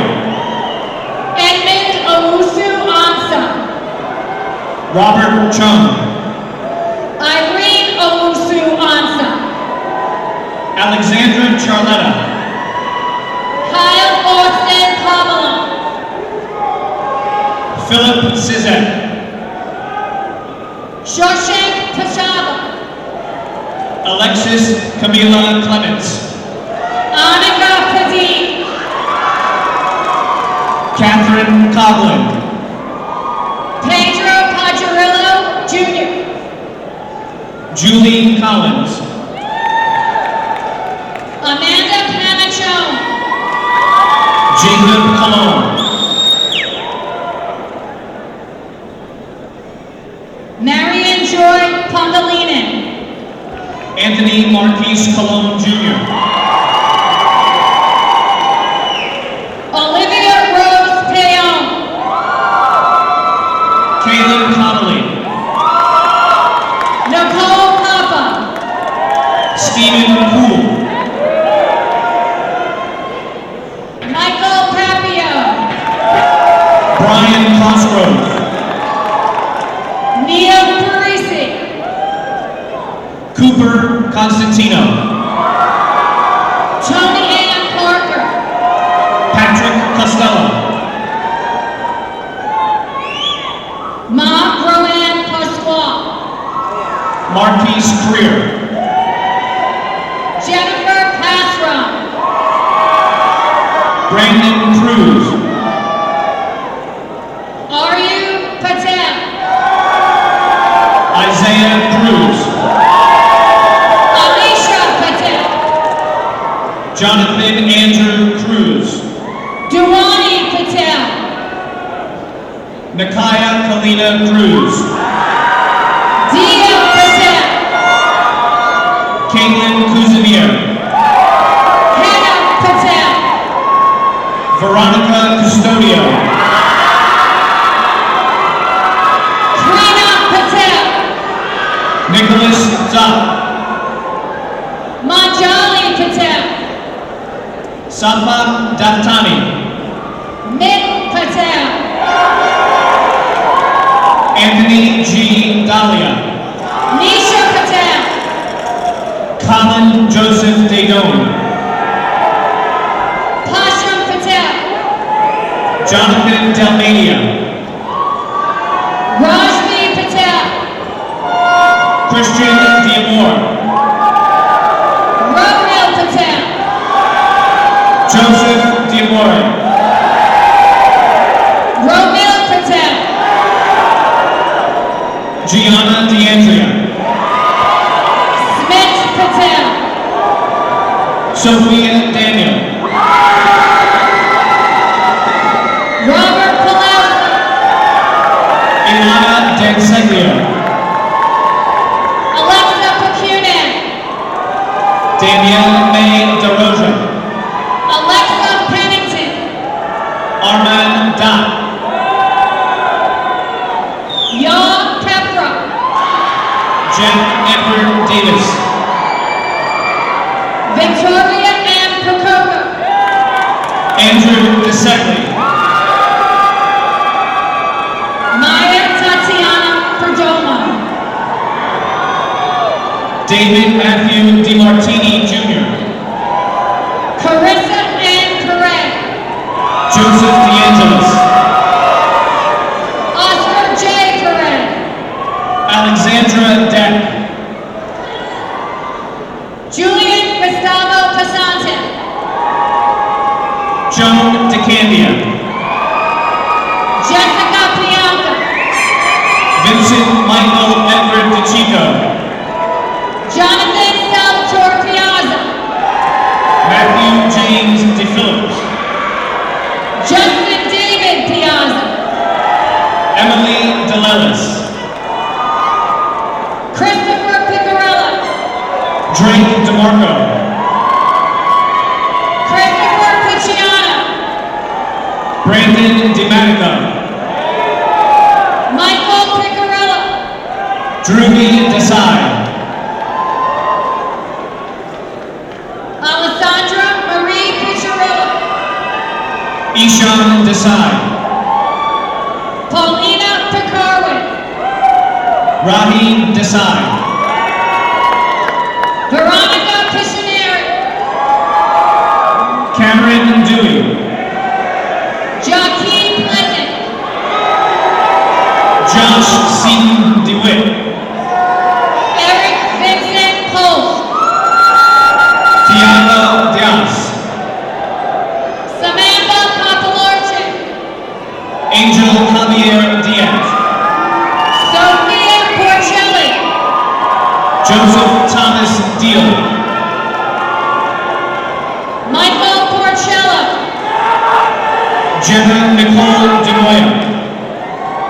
Edmund Owusu Ansa. Robert Chung. Irene Owusu Ansa. Alexandra Charletta. Philip Sizek. Shoshank Pashava. Alexis Camila Clements. Annika Padin. Catherine Coughlin. Pedro Pajarillo Jr. Julie Collins. Amanda Panachone. Jacob Cologne. Marion Joy Pondalinen. Anthony Marquise Cologne Jr. Olivia Rose Payon. Kaylin Connolly. Nicole Papa. Stephen Poole. Michael Papio. Brian Cosgrove. Neil Parisi. Cooper Constantino. Tony Ann Parker. Patrick Costello. Ma Roanne Pasquale. Marquise Creer. Jennifer Passron. Brandon Cruz. Aryu Patel. Isaiah Cruz. Alisha Patel. Jonathan Andrew Cruz. Duwani Patel. Nakaya Kalina Cruz. Dia Patel. Caitlin Kuzimier. Hannah Patel. Veronica Custodio. Krina Patel. Nicholas Zopp. Manjali Patel. Safa Daftani. Mit Patel. Anthony G. Dahlia. Nisha Patel. Colin Joseph Dagon. Pasham Patel. Jonathan Delmania. Rajvi Patel. Christian Diamore. Romil Patel. Joseph Diamore. Romil Patel. Gianna DeAndrea. Smith Patel. Sophia Daniel. Robert Palazzo. Ilana Danseglio. Alexa Pacune. Danielle May DeRosa. Alexa Pennington. Arman Dot. Yaw Pepra. Jeff Edward Davis. Victoria M. Procopa. Andrew DeSeckley. Maya Tatiana Perdomo. David Matthew DiMartini Jr. Carissa N. Perez. Joseph DeAngelis. Oscar J. Perez. Alexandra Deck. Julian Gustavo Pasante. Joan DeCandia. Jessica Pianca. Vincent Michael Edward DeChico. Jonathan Salvatore Piazza. Matthew James DePhillips. Justin David Piazza. Emily DeLellis. Christopher Picarella. Drake DeMarco. Christopher Picciano. Brandon DiMatico. Michael Picarella. Druby Desai. Alessandra Marie Picciarella. Ishan Desai. Paulina Picarwin. Rahi Desai. Veronica Piscineri. Cameron Dewey. Joaquin Pleasant. Santiago Diaz, Samantha Papalarchi. Angel Javier Diaz, Sophia Porcelli. Joseph Thomas Deal, Michael Porcello. Jenna Nicole DeMoya,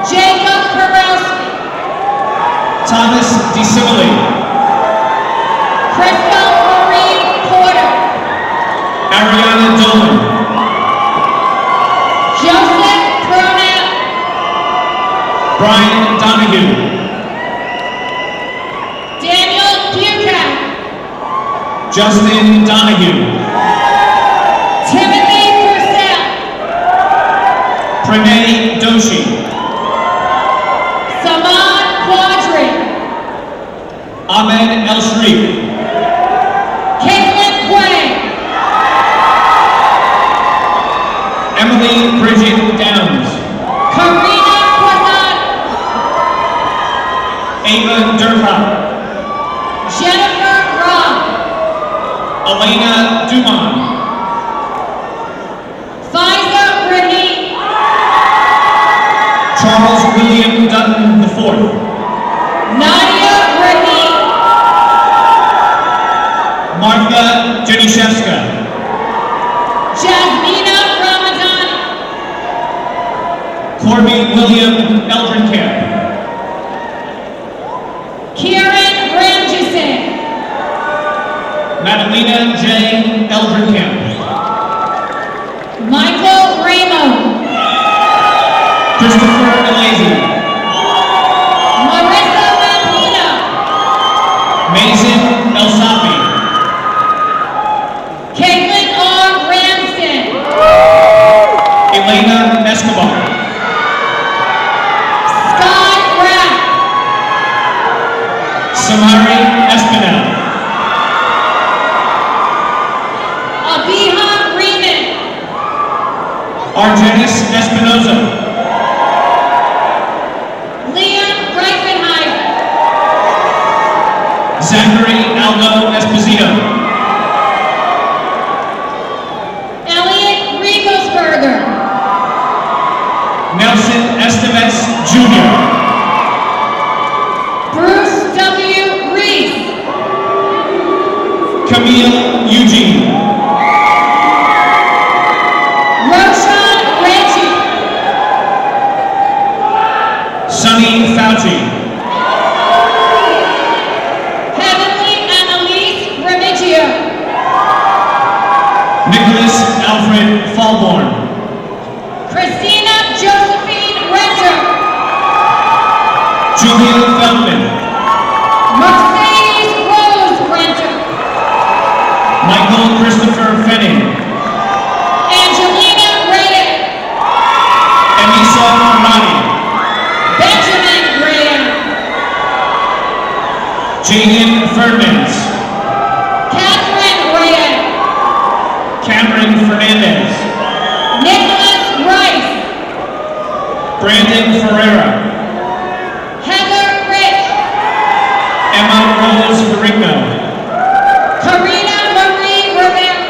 Jacob Karowski. Thomas DeCivili, Crystal Marie Porter. Ariana Dolan, Joseph Cronin. Brian Donahue, Daniel Buchanan. Justin Donahue, Timothy Purcell. Pranay Doshi, Saman Quadri. Ahmed El Shreef, Caitlin Quay. Emily Bridget Downs, Karina Quazan. Ava Durkop, Jennifer Robb. Elena Dumont, Faiza Rahim. Charles William Dutton IV, Nadia Rahim. Martha Janiszewska, Jasmina Ramadani. Corby William Eldrenkamp, Kieran Ramjasin. Madalena J. Eldrenkamp, Michael Ramo. Christopher Elazy, Marissa Lapino. Mason El Safi, Caitlin R. Ramsden. Elena Escobar, Sky Rapp. Samari Espinel, Abiha Riemann. Argenis Espinoza, Liam Reifenheiser. Zachary Aldo Esposito, Elliot Riegelsberger. Nelson Estevez Jr., Bruce W. Reese. Camille Eugene, Roshan Reggie. Sonny Fauci, Heavenly Annalise Remigio. Nicholas Alfred Falborn, Christina Josephine Renter. Julia Feldman, Mercedes Rose Renter. Michael Christopher Fenning, Angelina Reyes. Anissa Armani, Benjamin Reyes. Jaden Ferdinand, Catherine Reyes. Cameron Fernandez, Nicholas Rice. Brandon Ferreira, Heather Rich. Emma Rose Ferrigno, Karina Marie Rivera.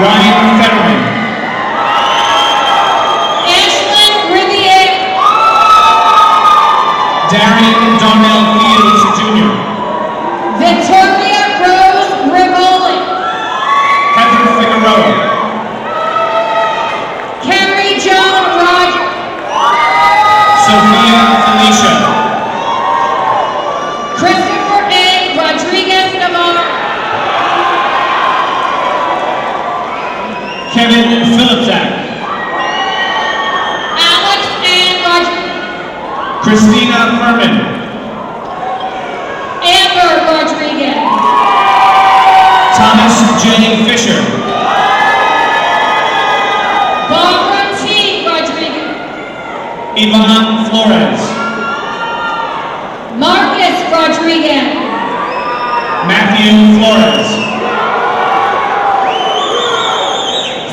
Ryan Fetterman, Ashlyn Riviere. Darian Darnell Fields Jr., Victoria Rose Rivoli. Heather Figueroa, Carrie Joan Rogers. Sophia Felicia, Christopher A. Rodriguez Navarro. Kevin Philipczak, Alex Ann Rodriguez. Christina Furman, Amber Rodriguez. Thomas J. Fisher, Barbara T. Rodriguez. Yvonne Flores, Marcus Rodriguez. Matthew Flores,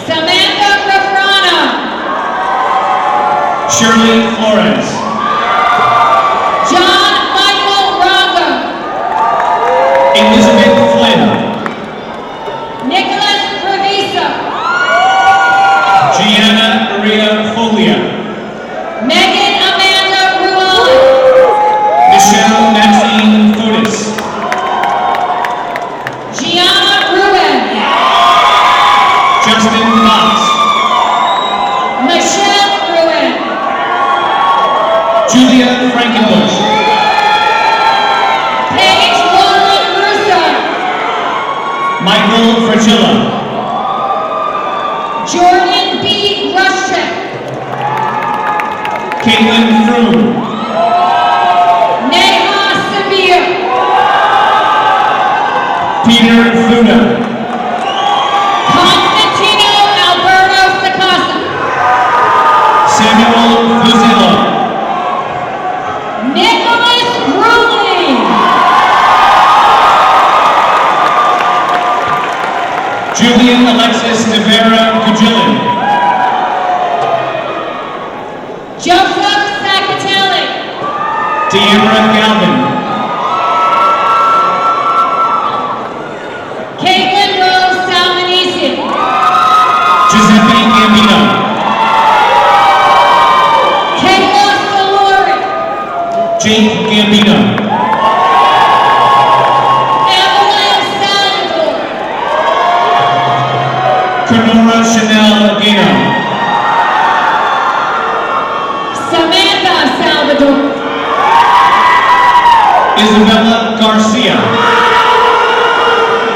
Samantha Rafrano. Shirley Flores, John Michael Rongo. Elizabeth Flynn, Michael Frachilla. Jordan B. Rushcheck. Caitlin Froome. Neha Sabir. Peter Fuda. Constantino Alberto Sacasa. Samuel Fuzillo. Nicholas Rowley. Julian Alexis de Vera Gugilin. Joseph Sacatelli. Deamra Galvin. Caitlin Rose Salmonisi. Giuseppe Gambino. Kayla Salori. Jake Gambino. Evelyn Salvador. Kenora Chanel Gano. Samantha Salvador. Isabella Garcia.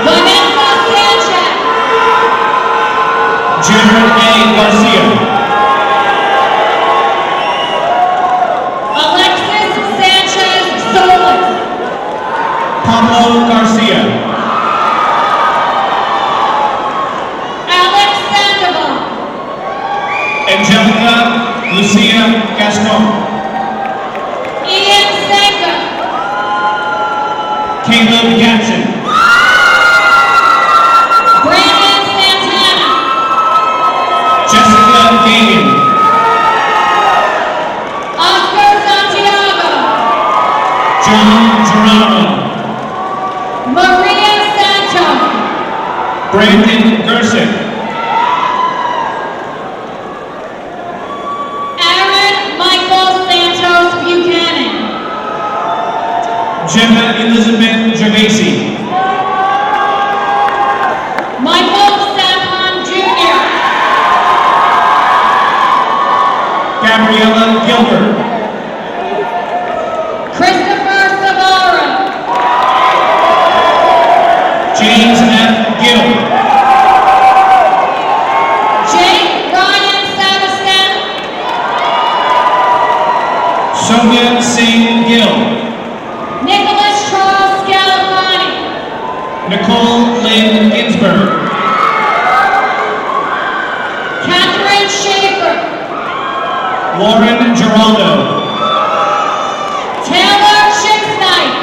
Vanessa Sanchez. Jared A. Garcia. Alexis Sanchez Solis. Pablo Garcia. Alex Sandoval. Angelica Lucia Gaston. Ian Senka. Caleb Gatson. Brandon Santana. Jessica Gagan. Oscar Santiago. John Geronimo. Maria Santo. Brandon Gersick. Aaron Michael Santos Buchanan. Gemma Elizabeth Gervasi. Michael Sapon Jr. Gabriella Gilbert. Christopher Savara. James F. Gill. Jake Ryan Savastan. Sonia Singh Gill. Nicholas Charles Galafani. Nicole Lynn Ginsberg. Catherine Schaefer. Lauren Geraldo. Taylor Chicksnight.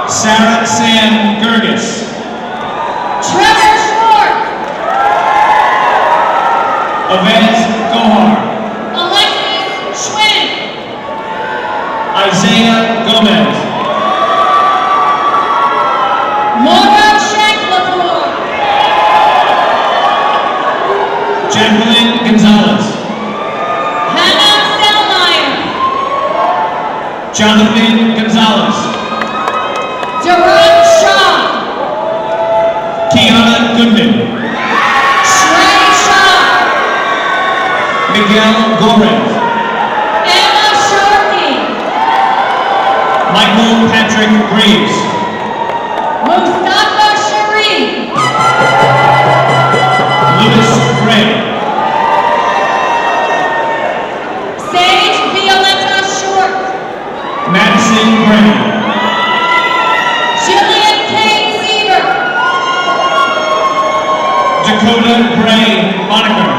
Sarah Sam Gerges. Trevor Schwartz. Avez Gohar. Alexis Schwinn. Isaiah Gomez. Laura Shanklapour. Jacqueline Gonzalez. Hannah Selmeyer. Jonathan Gonzalez. Duran Shaw. Kiana Goodman. Shrey Shaw. Miguel Gorez. Emma Sharkey. Michael Patrick Graves. Mustafa Sharif. Lewis Gray. Sage Violetta Short. Madison Gray. Jillian Kate Siever. Dakota Gray Monaco.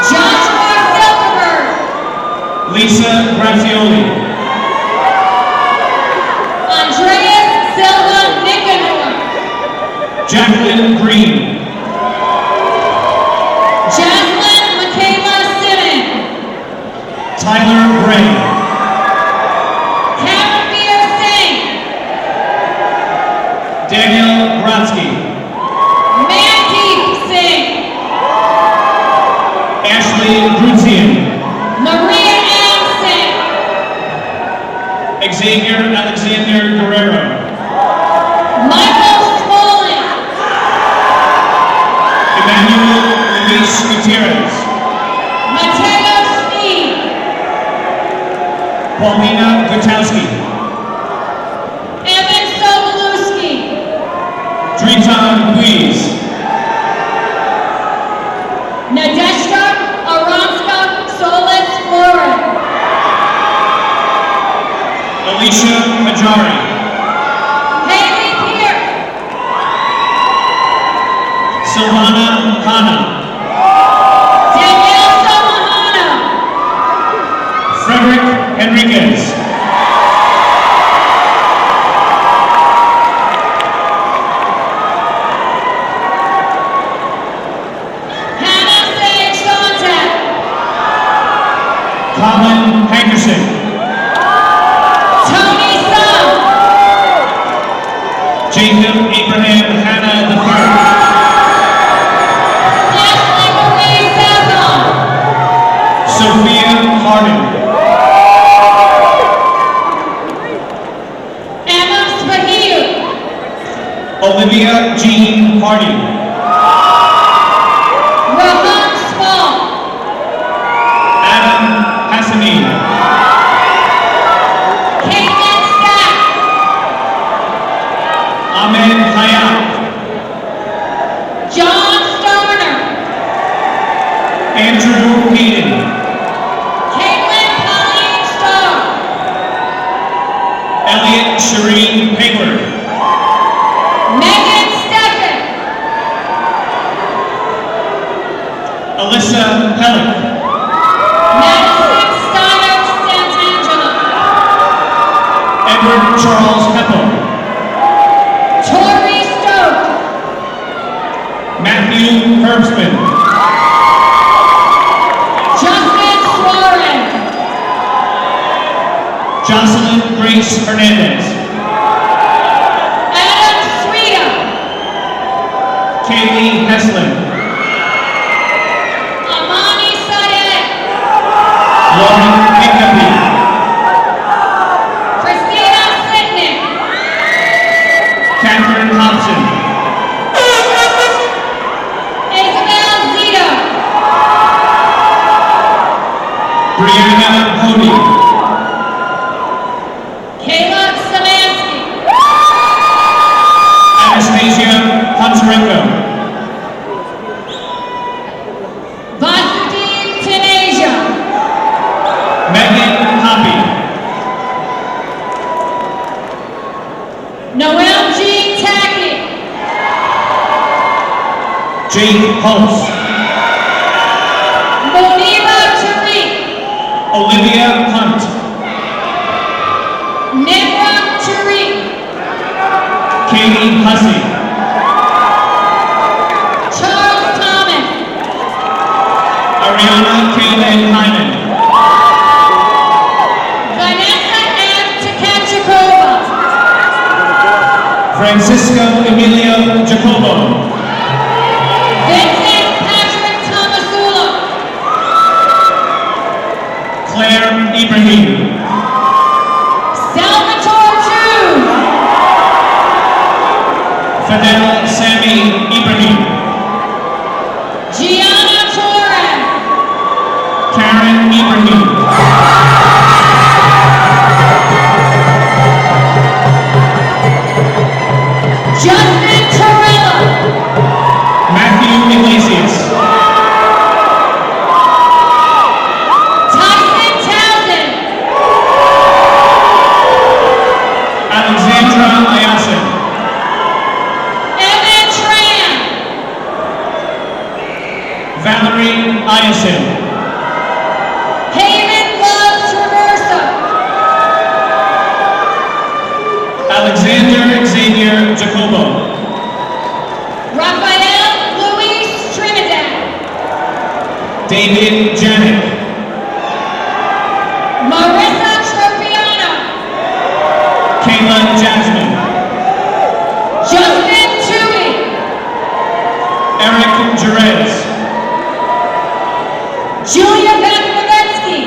Joshua Silverberg. Lisa Grazioli. Andreas Silva Nicanor. Jacqueline Green. Jaslyn Michaela Simmon. Tyler Gray. Karanveer Singh. Daniel Brodsky. Mandeep Singh. Ashley Grutzian. Maria Ann Singh. Xavier Alexander Guerrero. Michael Smolin. Emmanuel Luis Gutierrez. Mateo Sneed. Paulina Gutowski. Evan Sobolewski. please. Nadeshka Aronska Solis Flores. Alicia Majari. Haley Pierce. Silvana Hanna. Danielle Samahana. Frederick Enriquez. Hannah Sage Sontag. Colin Hankerson. Tony Sung. Jacob Abraham Hanna III. Ashley Marie Sazon. Sophia Martin. Emma Spahil. Olivia Jean Hardy. Rohan Small. Adam Hassanin. Caitlin Stack. Ahmed Hayat. John Starner. Andrew Hayden. Caitlin Colleen Starr. Elliot Shireen Hayward. Megan Steffen. Alyssa Pellick. Madison Steiner Santangelo. Edward Charles Heppel. Tori Stokes. Matthew Herbstman. Justin Suarez. Jocelyn Grace Hernandez. Adam Sweeta. Kaylee Heslin. Amani Sadeh. Lauren Hickneby. Christina Sitnick. Catherine Hobson. Isabel Zito. Brianna Hody. Kayla Samansky. Anastasia Huntarenko. Vasudin Tanasia. Megan Hoppy. Noel G. Tackey. Jake Holtz. Moniba Tariq. Olivia Hunt. Nimra Tariq. Katie Hussey. Charles Thomas. Ariana Kaylin Hyman. Vanessa M. Tkachukova. Francisco Emilio Jacobo. Vincent Patrick Tomasula. Claire Ibrahim. Salvatore June. Fidel Sammy Ibrahim. Gianna Torres. Karen Ibrahim. Justin Torella. Matthew Iglesias. Tyson Townsend. Alexandra Ayasin. Evan Tran. Valerie Ayasin. Haven Love Traversa. Alexander Xavier Jacobo. Raphael Luis Trinidad. David Janik. Marissa Tropiano. Kayla Jasmine. Justin Tui. Eric Jerez. Julia Vakovetsky.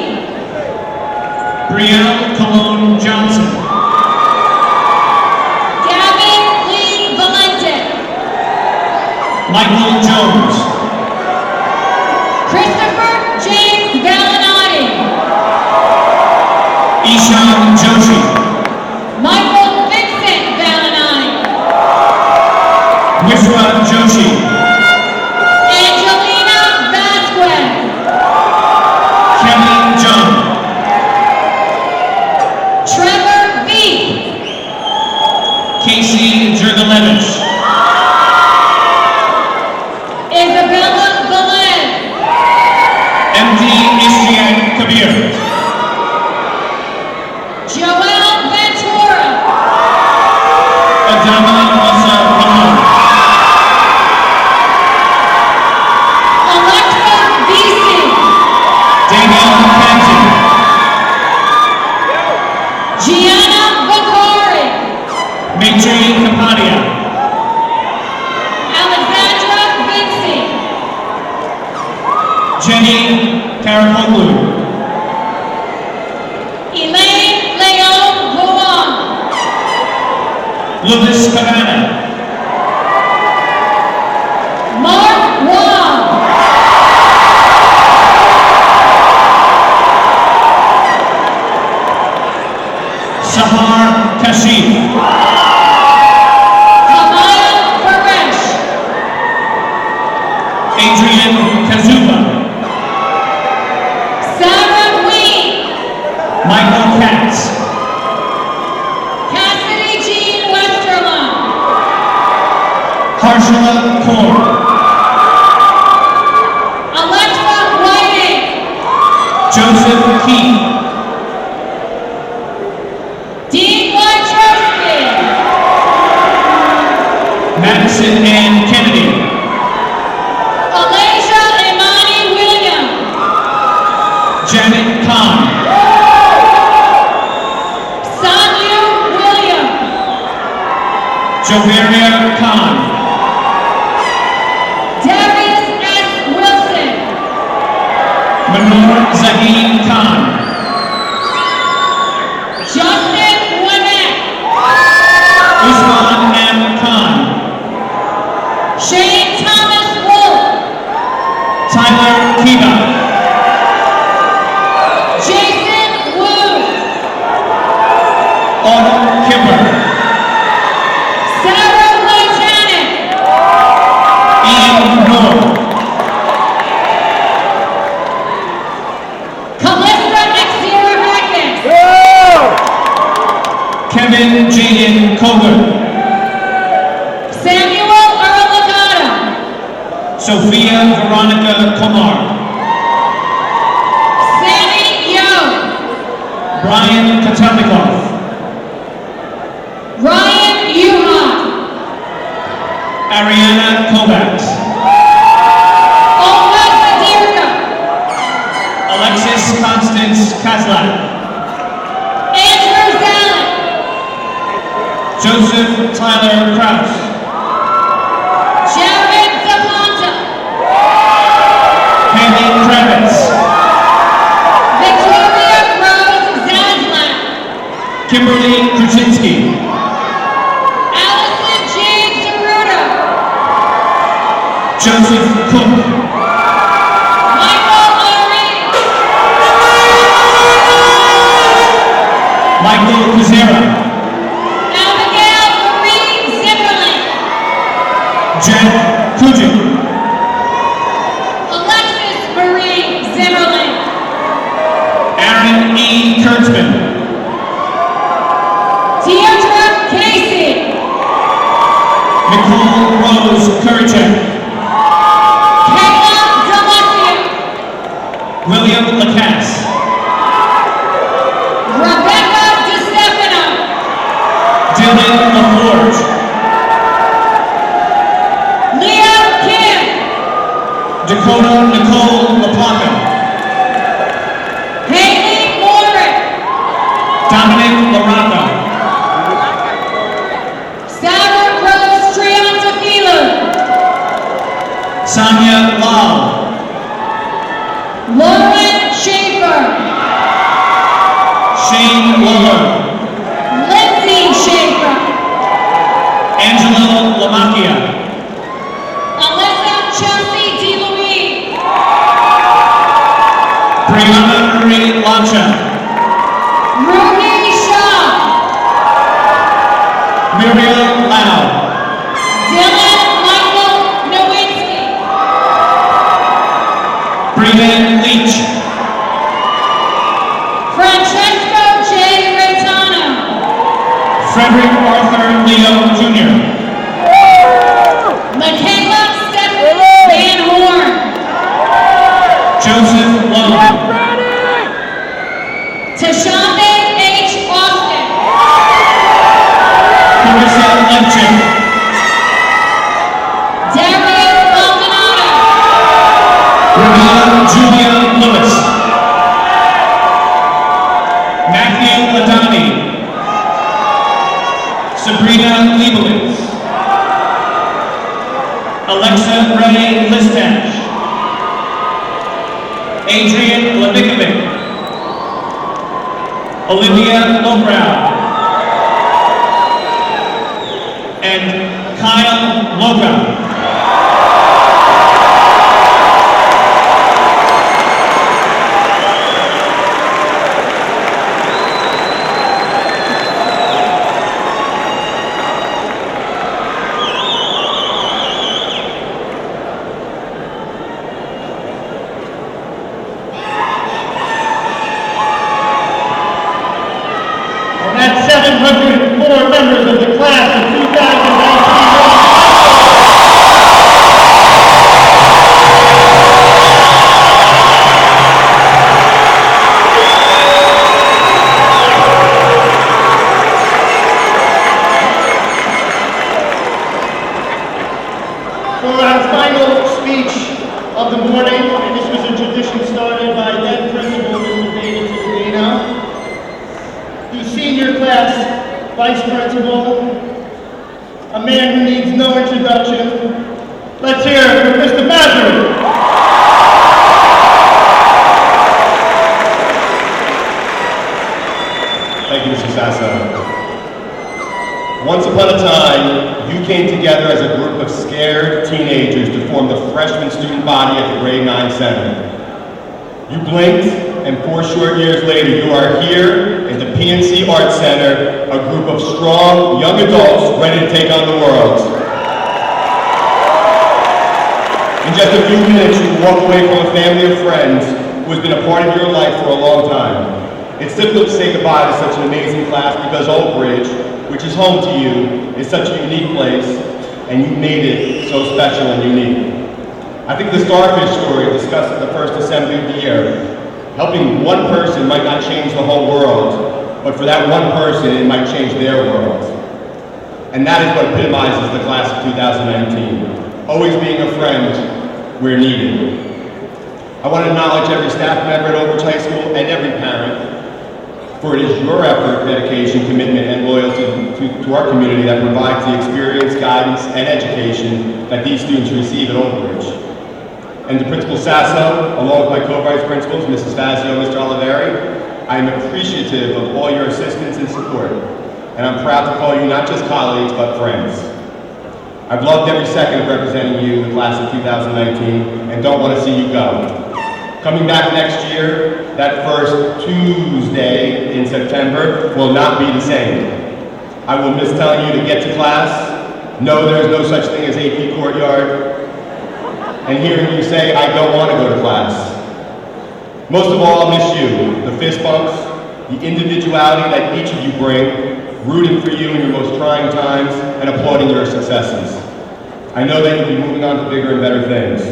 Brielle Cologne Johnson. Gavin Lee Valente. Michael Jones. Christopher James Valinati. Ishan Joshi. Michael Vincent Valinati. Wishwa Padia. Alexandra Vinci. Jenny Karakoglu. Elaine Leon Vaughan. Lucas Cabana. Mark Wong. Sahar Kashif. Kamaya Paresh. Adrian Kazuba. Sarah Wee. Michael Katz. Cassidy Jean Westerlund. Harshala Kaur. Alexa Whiting. Joseph Keith. Dean Wojcicki. Madison Ann Kennedy. Alasia Imani Williams. Janet Kahn. Sanyu Williams. Joveria Khan. Darius S. Wilson. Manur Zaheen Khan. Justin Winnett. Usman M. Khan. Shane Thomas Wolf. Tyler Kiba. Jason Wu. Autumn Kimber. Sarah Lieutenant. Ian Noor. Calista Exira Atkins. Kevin Jaden Koger. Samuel Earl Agata. Sophia Veronica Kumar. Sammy Yo. Brian Katelnikov. Ryan Yuha. Ariana Kovacs. Olga Sadirka. Alexis Constance Kazlak. Andrew Zalek. Joseph Tyler Kraus. Jared Zapata. Haley Kravitz. Victoria Rose Zaslak. Kimberly Kruczynski. Allison Jade Zeruda. Joseph Cook. Michael Ari. Michael Kuzera. Abigail Marie Zimmerman. Jen Kujic. Alexis Marie Zimmerman. Aaron E. Kurtzman. Deirdre Casey. Nicole Rose Kurichek. Kayla Delacia. William Lacasse. Rebecca DeStefano. Dylan LaForge. Leah Kim. Dakota Nicole LaPlaca. Haley Morin. Dominic LaRocca. Sarah Rose Triantafilo. Sonia Lal. Lauren Schaefer. Shane Waller. Lindsay Schaefer. Angela Lamacchia. Alyssa Chelsea DeLuise. Brianna Marie Lancha. Ruby Shaw. Miriam Lau. Dylan Michael Nowinski. Breeden Leach. Francesco J. Raytano. Frederick Arthur Leo Jr. Michaela Stephanie Van Horn. Joseph Lowe. Ray Listash, Adrian Levikovic, Olivia Lobrow, and Kyle Loga. And that's 704 members of the class of 2019. For our final speech of the morning, and this was a tradition started by then Principal Mr. David Cittadino, the senior class vice principal, a man who needs no introduction. Let's hear it for Mr. Mazuri. Thank you, Mr. Sasso. Once upon a time, you came together as a group of scared teenagers to form the freshman student body at the Grade 9 Center. You blinked, and 4 short years later, you are here in the PNC Arts Center, a group of strong, young adults ready to take on the world. In just a few minutes, you walk away from a family of friends who has been a part of your life for a long time. It's difficult to say goodbye to such an amazing class because Old Bridge, which is home to you, is such a unique place, and you made it so special and unique. I think the Starfish story discussed at the first assembly of the year, helping one person might not change the whole world, but for that one person, it might change their world. And that is what epitomizes the class of 2019, always being a friend where needed. I want to acknowledge every staff member at Old Bridge High School and every parent, for it is your effort, dedication, commitment, and loyalty to our community that provides the experience, guidance, and education that these students receive at Old Bridge. And to Principal Sasso, along with my co-vice principals, Mrs. Fazio and Mr. Oliveri, I am appreciative of all your assistance and support, and I'm proud to call you not just colleagues, but friends. I've loved every second of representing you, the class of 2019, and don't want to see you go. Coming back next year, that first Tuesday in September will not be the same. I will miss telling you to get to class. No, there's no such thing as AP Courtyard. And hearing you say, I don't want to go to class. Most of all, I'll miss you, the fist bumps, the individuality that each of you bring, rooting for you in your most trying times, and applauding your successes. I know that you'll be moving on to bigger and better things.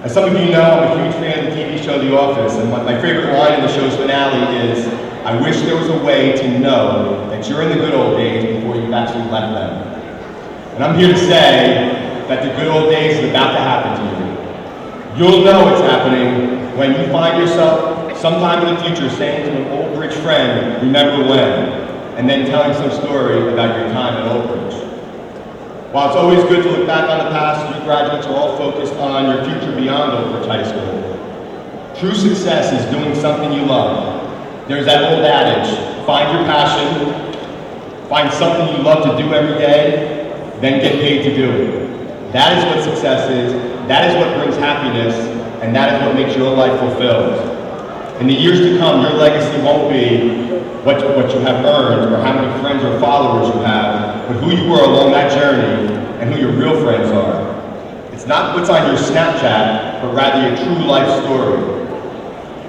As some of you know, I'm a huge fan of the TV show The Office, and my favorite line in the show's finale is, I wish there was a way to know that you're in the good old days before you've actually left them. And I'm here to say that the good old days is about to happen to you. You'll know it's happening when you find yourself sometime in the future saying to an Old Bridge friend, remember when, and then telling some story about your time at Old Bridge. While it's always good to look back on the past, you graduates are all focused on your future beyond Old Bridge High School. True success is doing something you love. There's that old adage, find your passion, find something you love to do every day, then get paid to do it. That is what success is, that is what brings happiness, and that is what makes your life fulfilled. In the years to come, your legacy won't be what you have earned or how many friends or followers you have, but who you were along that journey and who your real friends are. It's not what's on your Snapchat, but rather your true life story.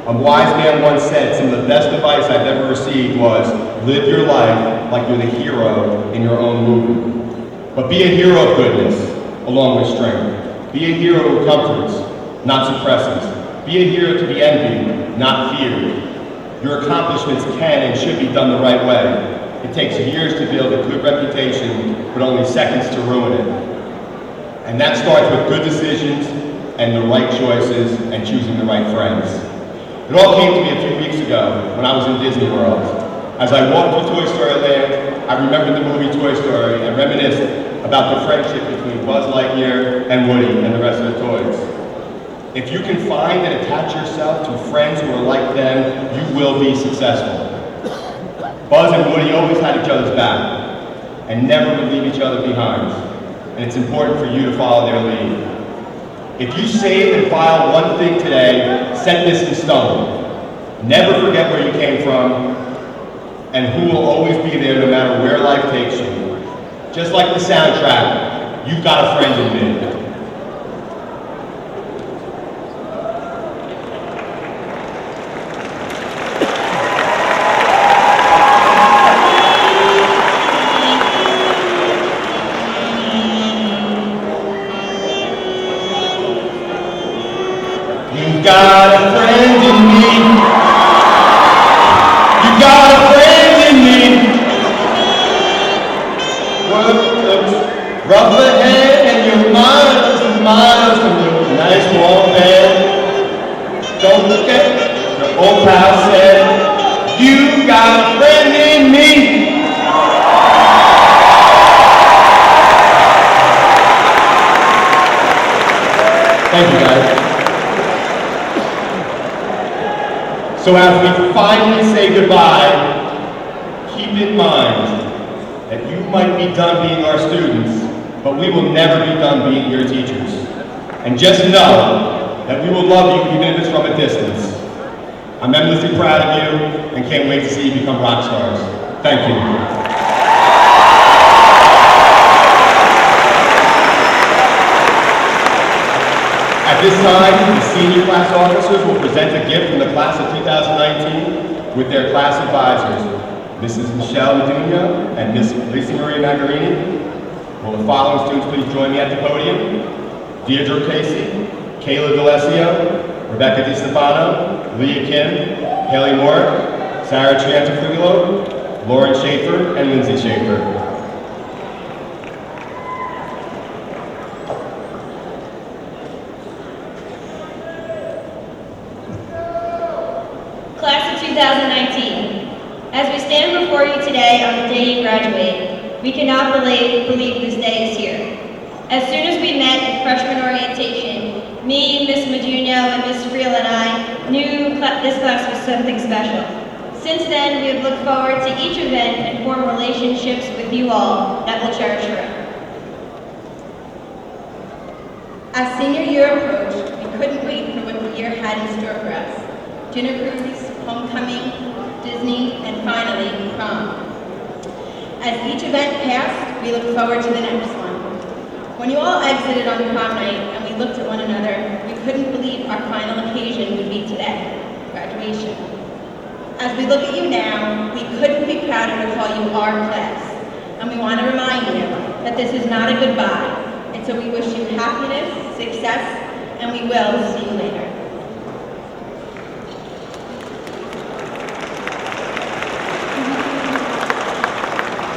A wise man once said, some of the best advice I've ever received was, live your life like you're the hero in your own movie. But be a hero of goodness, along with strength. Be a hero who comforts, not suppresses. Be a hero to be envied, not feared. Your accomplishments can and should be done the right way. It takes years to build a good reputation, but only seconds to ruin it. And that starts with good decisions and the right choices and choosing the right friends. It all came to me a few weeks ago when I was in Disney World. As I walked through Toy Story Land, I remembered the movie Toy Story and reminisced about the friendship between Buzz Lightyear and Woody and the rest of the toys. If you can find and attach yourself to friends who are like them, you will be successful. Buzz and Woody always had each other's back and never would leave each other behind. And it's important for you to follow their lead. If you save and file one thing today, set this in stone. Never forget where you came from and who will always be there no matter where life takes you. Just like the soundtrack, you've got a friend in me. You've got a friend in me. You've got a friend in me. Work looks rough ahead and you're miles and miles from your nice warm bed. Don't forget, your old pal said, you've got a friend in me. Thank you, guys. So as we finally say goodbye, keep in mind that you might be done being our students, but we will never be done being your teachers. And just know that we will love you even if it's from a distance. I'm endlessly proud of you and can't wait to see you become rock stars. Thank you. At this time, the senior class officers will present a gift from the class of 2019 with their class advisors, Mrs. Michelle Medina and Miss Lisa Maria Nagarini. Will the following students please join me at the podium? Deirdre Casey, Kayla D'Alessio, Rebecca DiStefano, Leah Kim, Haley Moore, Sarah Triantafilo, Lauren Schaefer, and Lindsay Schaefer. Class of 2019, as we stand before you today on the day you graduate, we cannot believe this day is here. As soon as we met at freshman orientation, me, Miss Meduno, and Miss Friel and I knew this class was something special. Since then, we have looked forward to each event and formed relationships with you all that we'll cherish forever. As senior year approached, we couldn't wait for what the year had in store for us. Dinner cruise, homecoming, Disney, and finally, prom. As each event passed, we looked forward to the next one. When you all exited on prom night and we looked at one another, we couldn't believe our final occasion would be today, graduation. As we look at you now, we couldn't be prouder to call you our class. And we want to remind you that this is not a goodbye. And so we wish you happiness, success, and we will see you later.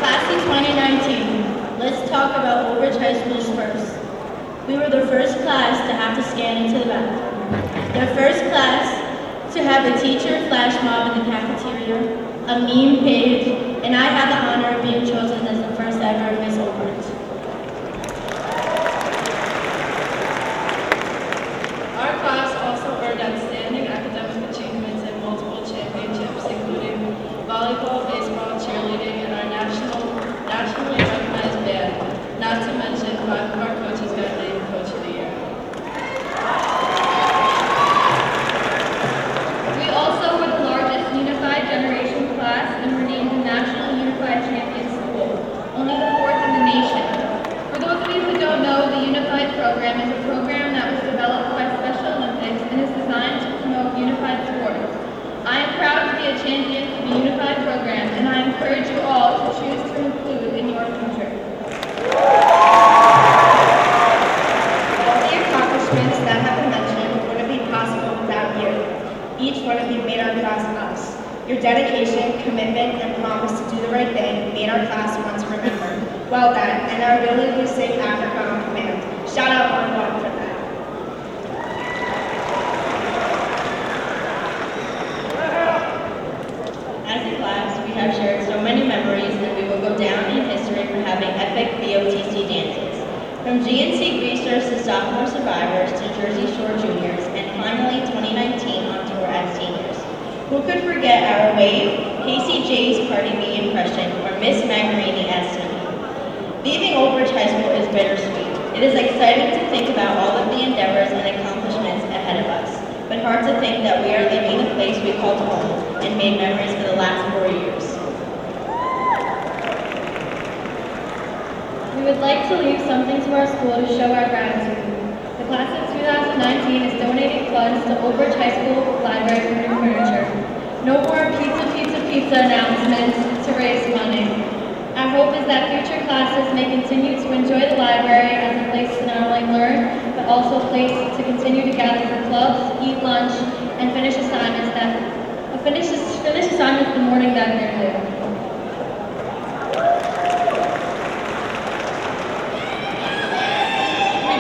Class of 2019, let's talk about Oak Ridge High School's first. We were the first class to have to scan into the bathroom. The first class to have a teacher flash mob in the cafeteria, a meme page, and I had the honor of being chosen as the first ever Miss Oak Ridge. Our class also earned outstanding academic achievements and multiple championships, including volleyball, baseball, cheerleading, and our nationally recognized band. Not to mention 5 of our coaches got named Coach of the Year. We also were the largest unified generation class and were named the National Unified Champion School, only the 4th in the nation. For those of you who don't know, the Unified program is a program that was developed by Special Olympics and is designed to promote unified sports. I am proud to be a champion for the Unified program, and I encourage you all to choose to include in your future. All the accomplishments that have been mentioned wouldn't be possible without you. Each one of you made our class us. Your dedication, commitment, and promise to do the right thing made our class once remembered. Well done, and our ability to sing Africa on command. Shout out on one for that. As a class, we have shared so many memories and we will go down in history for having epic VOTC dances. From GNC Research to sophomore survivors to Jersey Shore juniors, and finally 2019 on tour as seniors. Who could forget our wave, Casey J's Cardi B impression, or Miss Magnarini as senior? Leaving Old Bridge High School is bittersweet. It is exciting to think about all of the endeavors and accomplishments ahead of us, but hard to think that we are leaving the place we called home and made memories for the last 4 years. We would like to leave something to our school to show our gratitude. The class of 2019 is donating funds to Old Bridge High School Library for new furniture. No more pizza, pizza, pizza announcements to raise money. Our hope is that future classes may continue to enjoy the library as a place to not only learn, but also a place to continue to gather for clubs, eat lunch, and finish assignments the morning that they're due.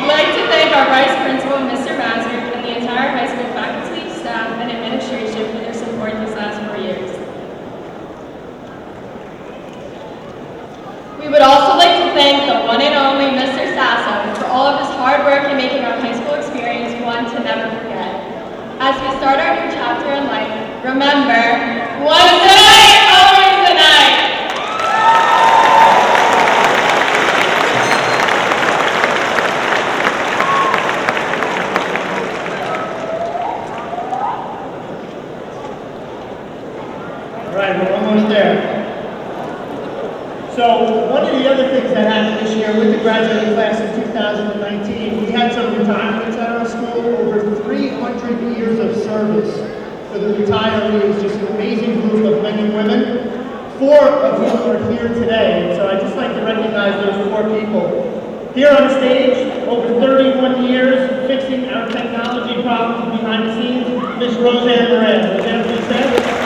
We'd like to thank our Vice Principal, Mr. Mazur, and the entire high school faculty, staff, and administration for their support these last 4 years. We would also like to thank the one and only Mr. Sasso for all of his hard work in making our high school experience one to never forget. As we start our new chapter in life, remember, once a night, always a night. All right, we're almost there. So one of the other things that happened this year with the graduating class of 2019, we had some retirements at our school, over 300 years of service for the retirees, just an amazing group of men and women, 4 of whom are here today. So I'd just like to recognize those 4 people. Here on the stage, over 31 years fixing our technology problems behind the scenes, Miss Roseanne Moran. Roseanne, please stand.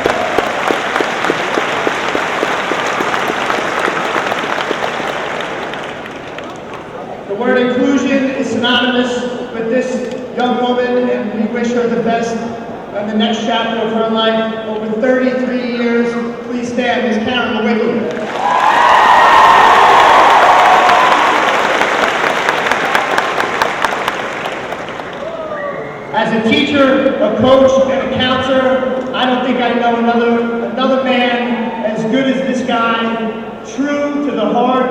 The word inclusion is synonymous with this young woman, and we wish her the best on the next chapter of her life. Over 33 years, please stand, Ms. Karen Lewicki. As a teacher, a coach, and a counselor, I don't think I know another man as good as this guy, true to the heart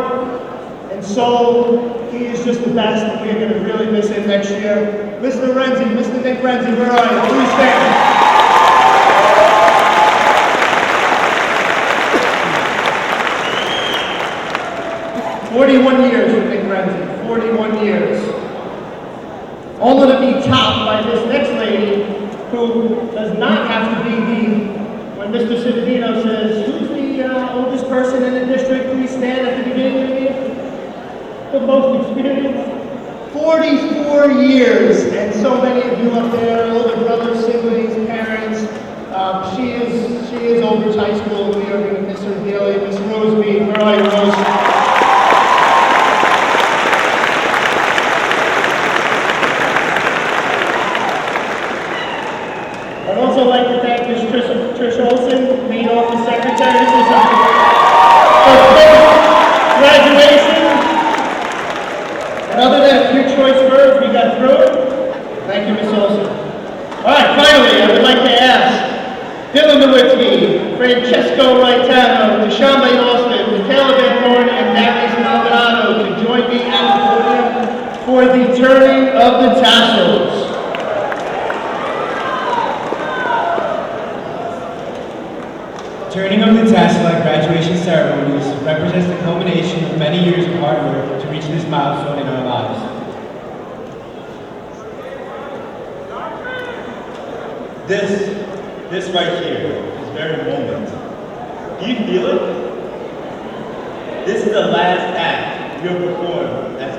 and soul. He is just the best, and we're going to really miss him next year. Mr. Renzi, Mr. Nick Renzi, where are you? Please stand. "41 years with Nick Renzi, 41 years. Only to be topped by this next lady, who does not have to be when Mr. Cittadino says, who's the oldest person in the district? Please stand at the beginning of the meeting. The most experienced. 44 years, and so many of you up there, older brothers, siblings, parents. She is Old Bridge High School. We are going to miss her dearly. Miss Rose Mead, where are you, Rose? I'd also like to thank Ms. Trish Olson, main office secretary. This is her graduation. And other than a few choice words, we got through it. Thank you, Ms. Olson. All right, finally, I would like to ask Dylan Nowitzki, Francesco Raitano, Deshaun Austin, Michaela Van Horn, and Darius Maldonado to join me at the podium for the turning of the tassels. Turning of the tassel at graduation ceremonies represents the culmination of many years of hard work to reach this milestone in our lives. This right here, this very moment, do you feel it? This is the last act we'll perform as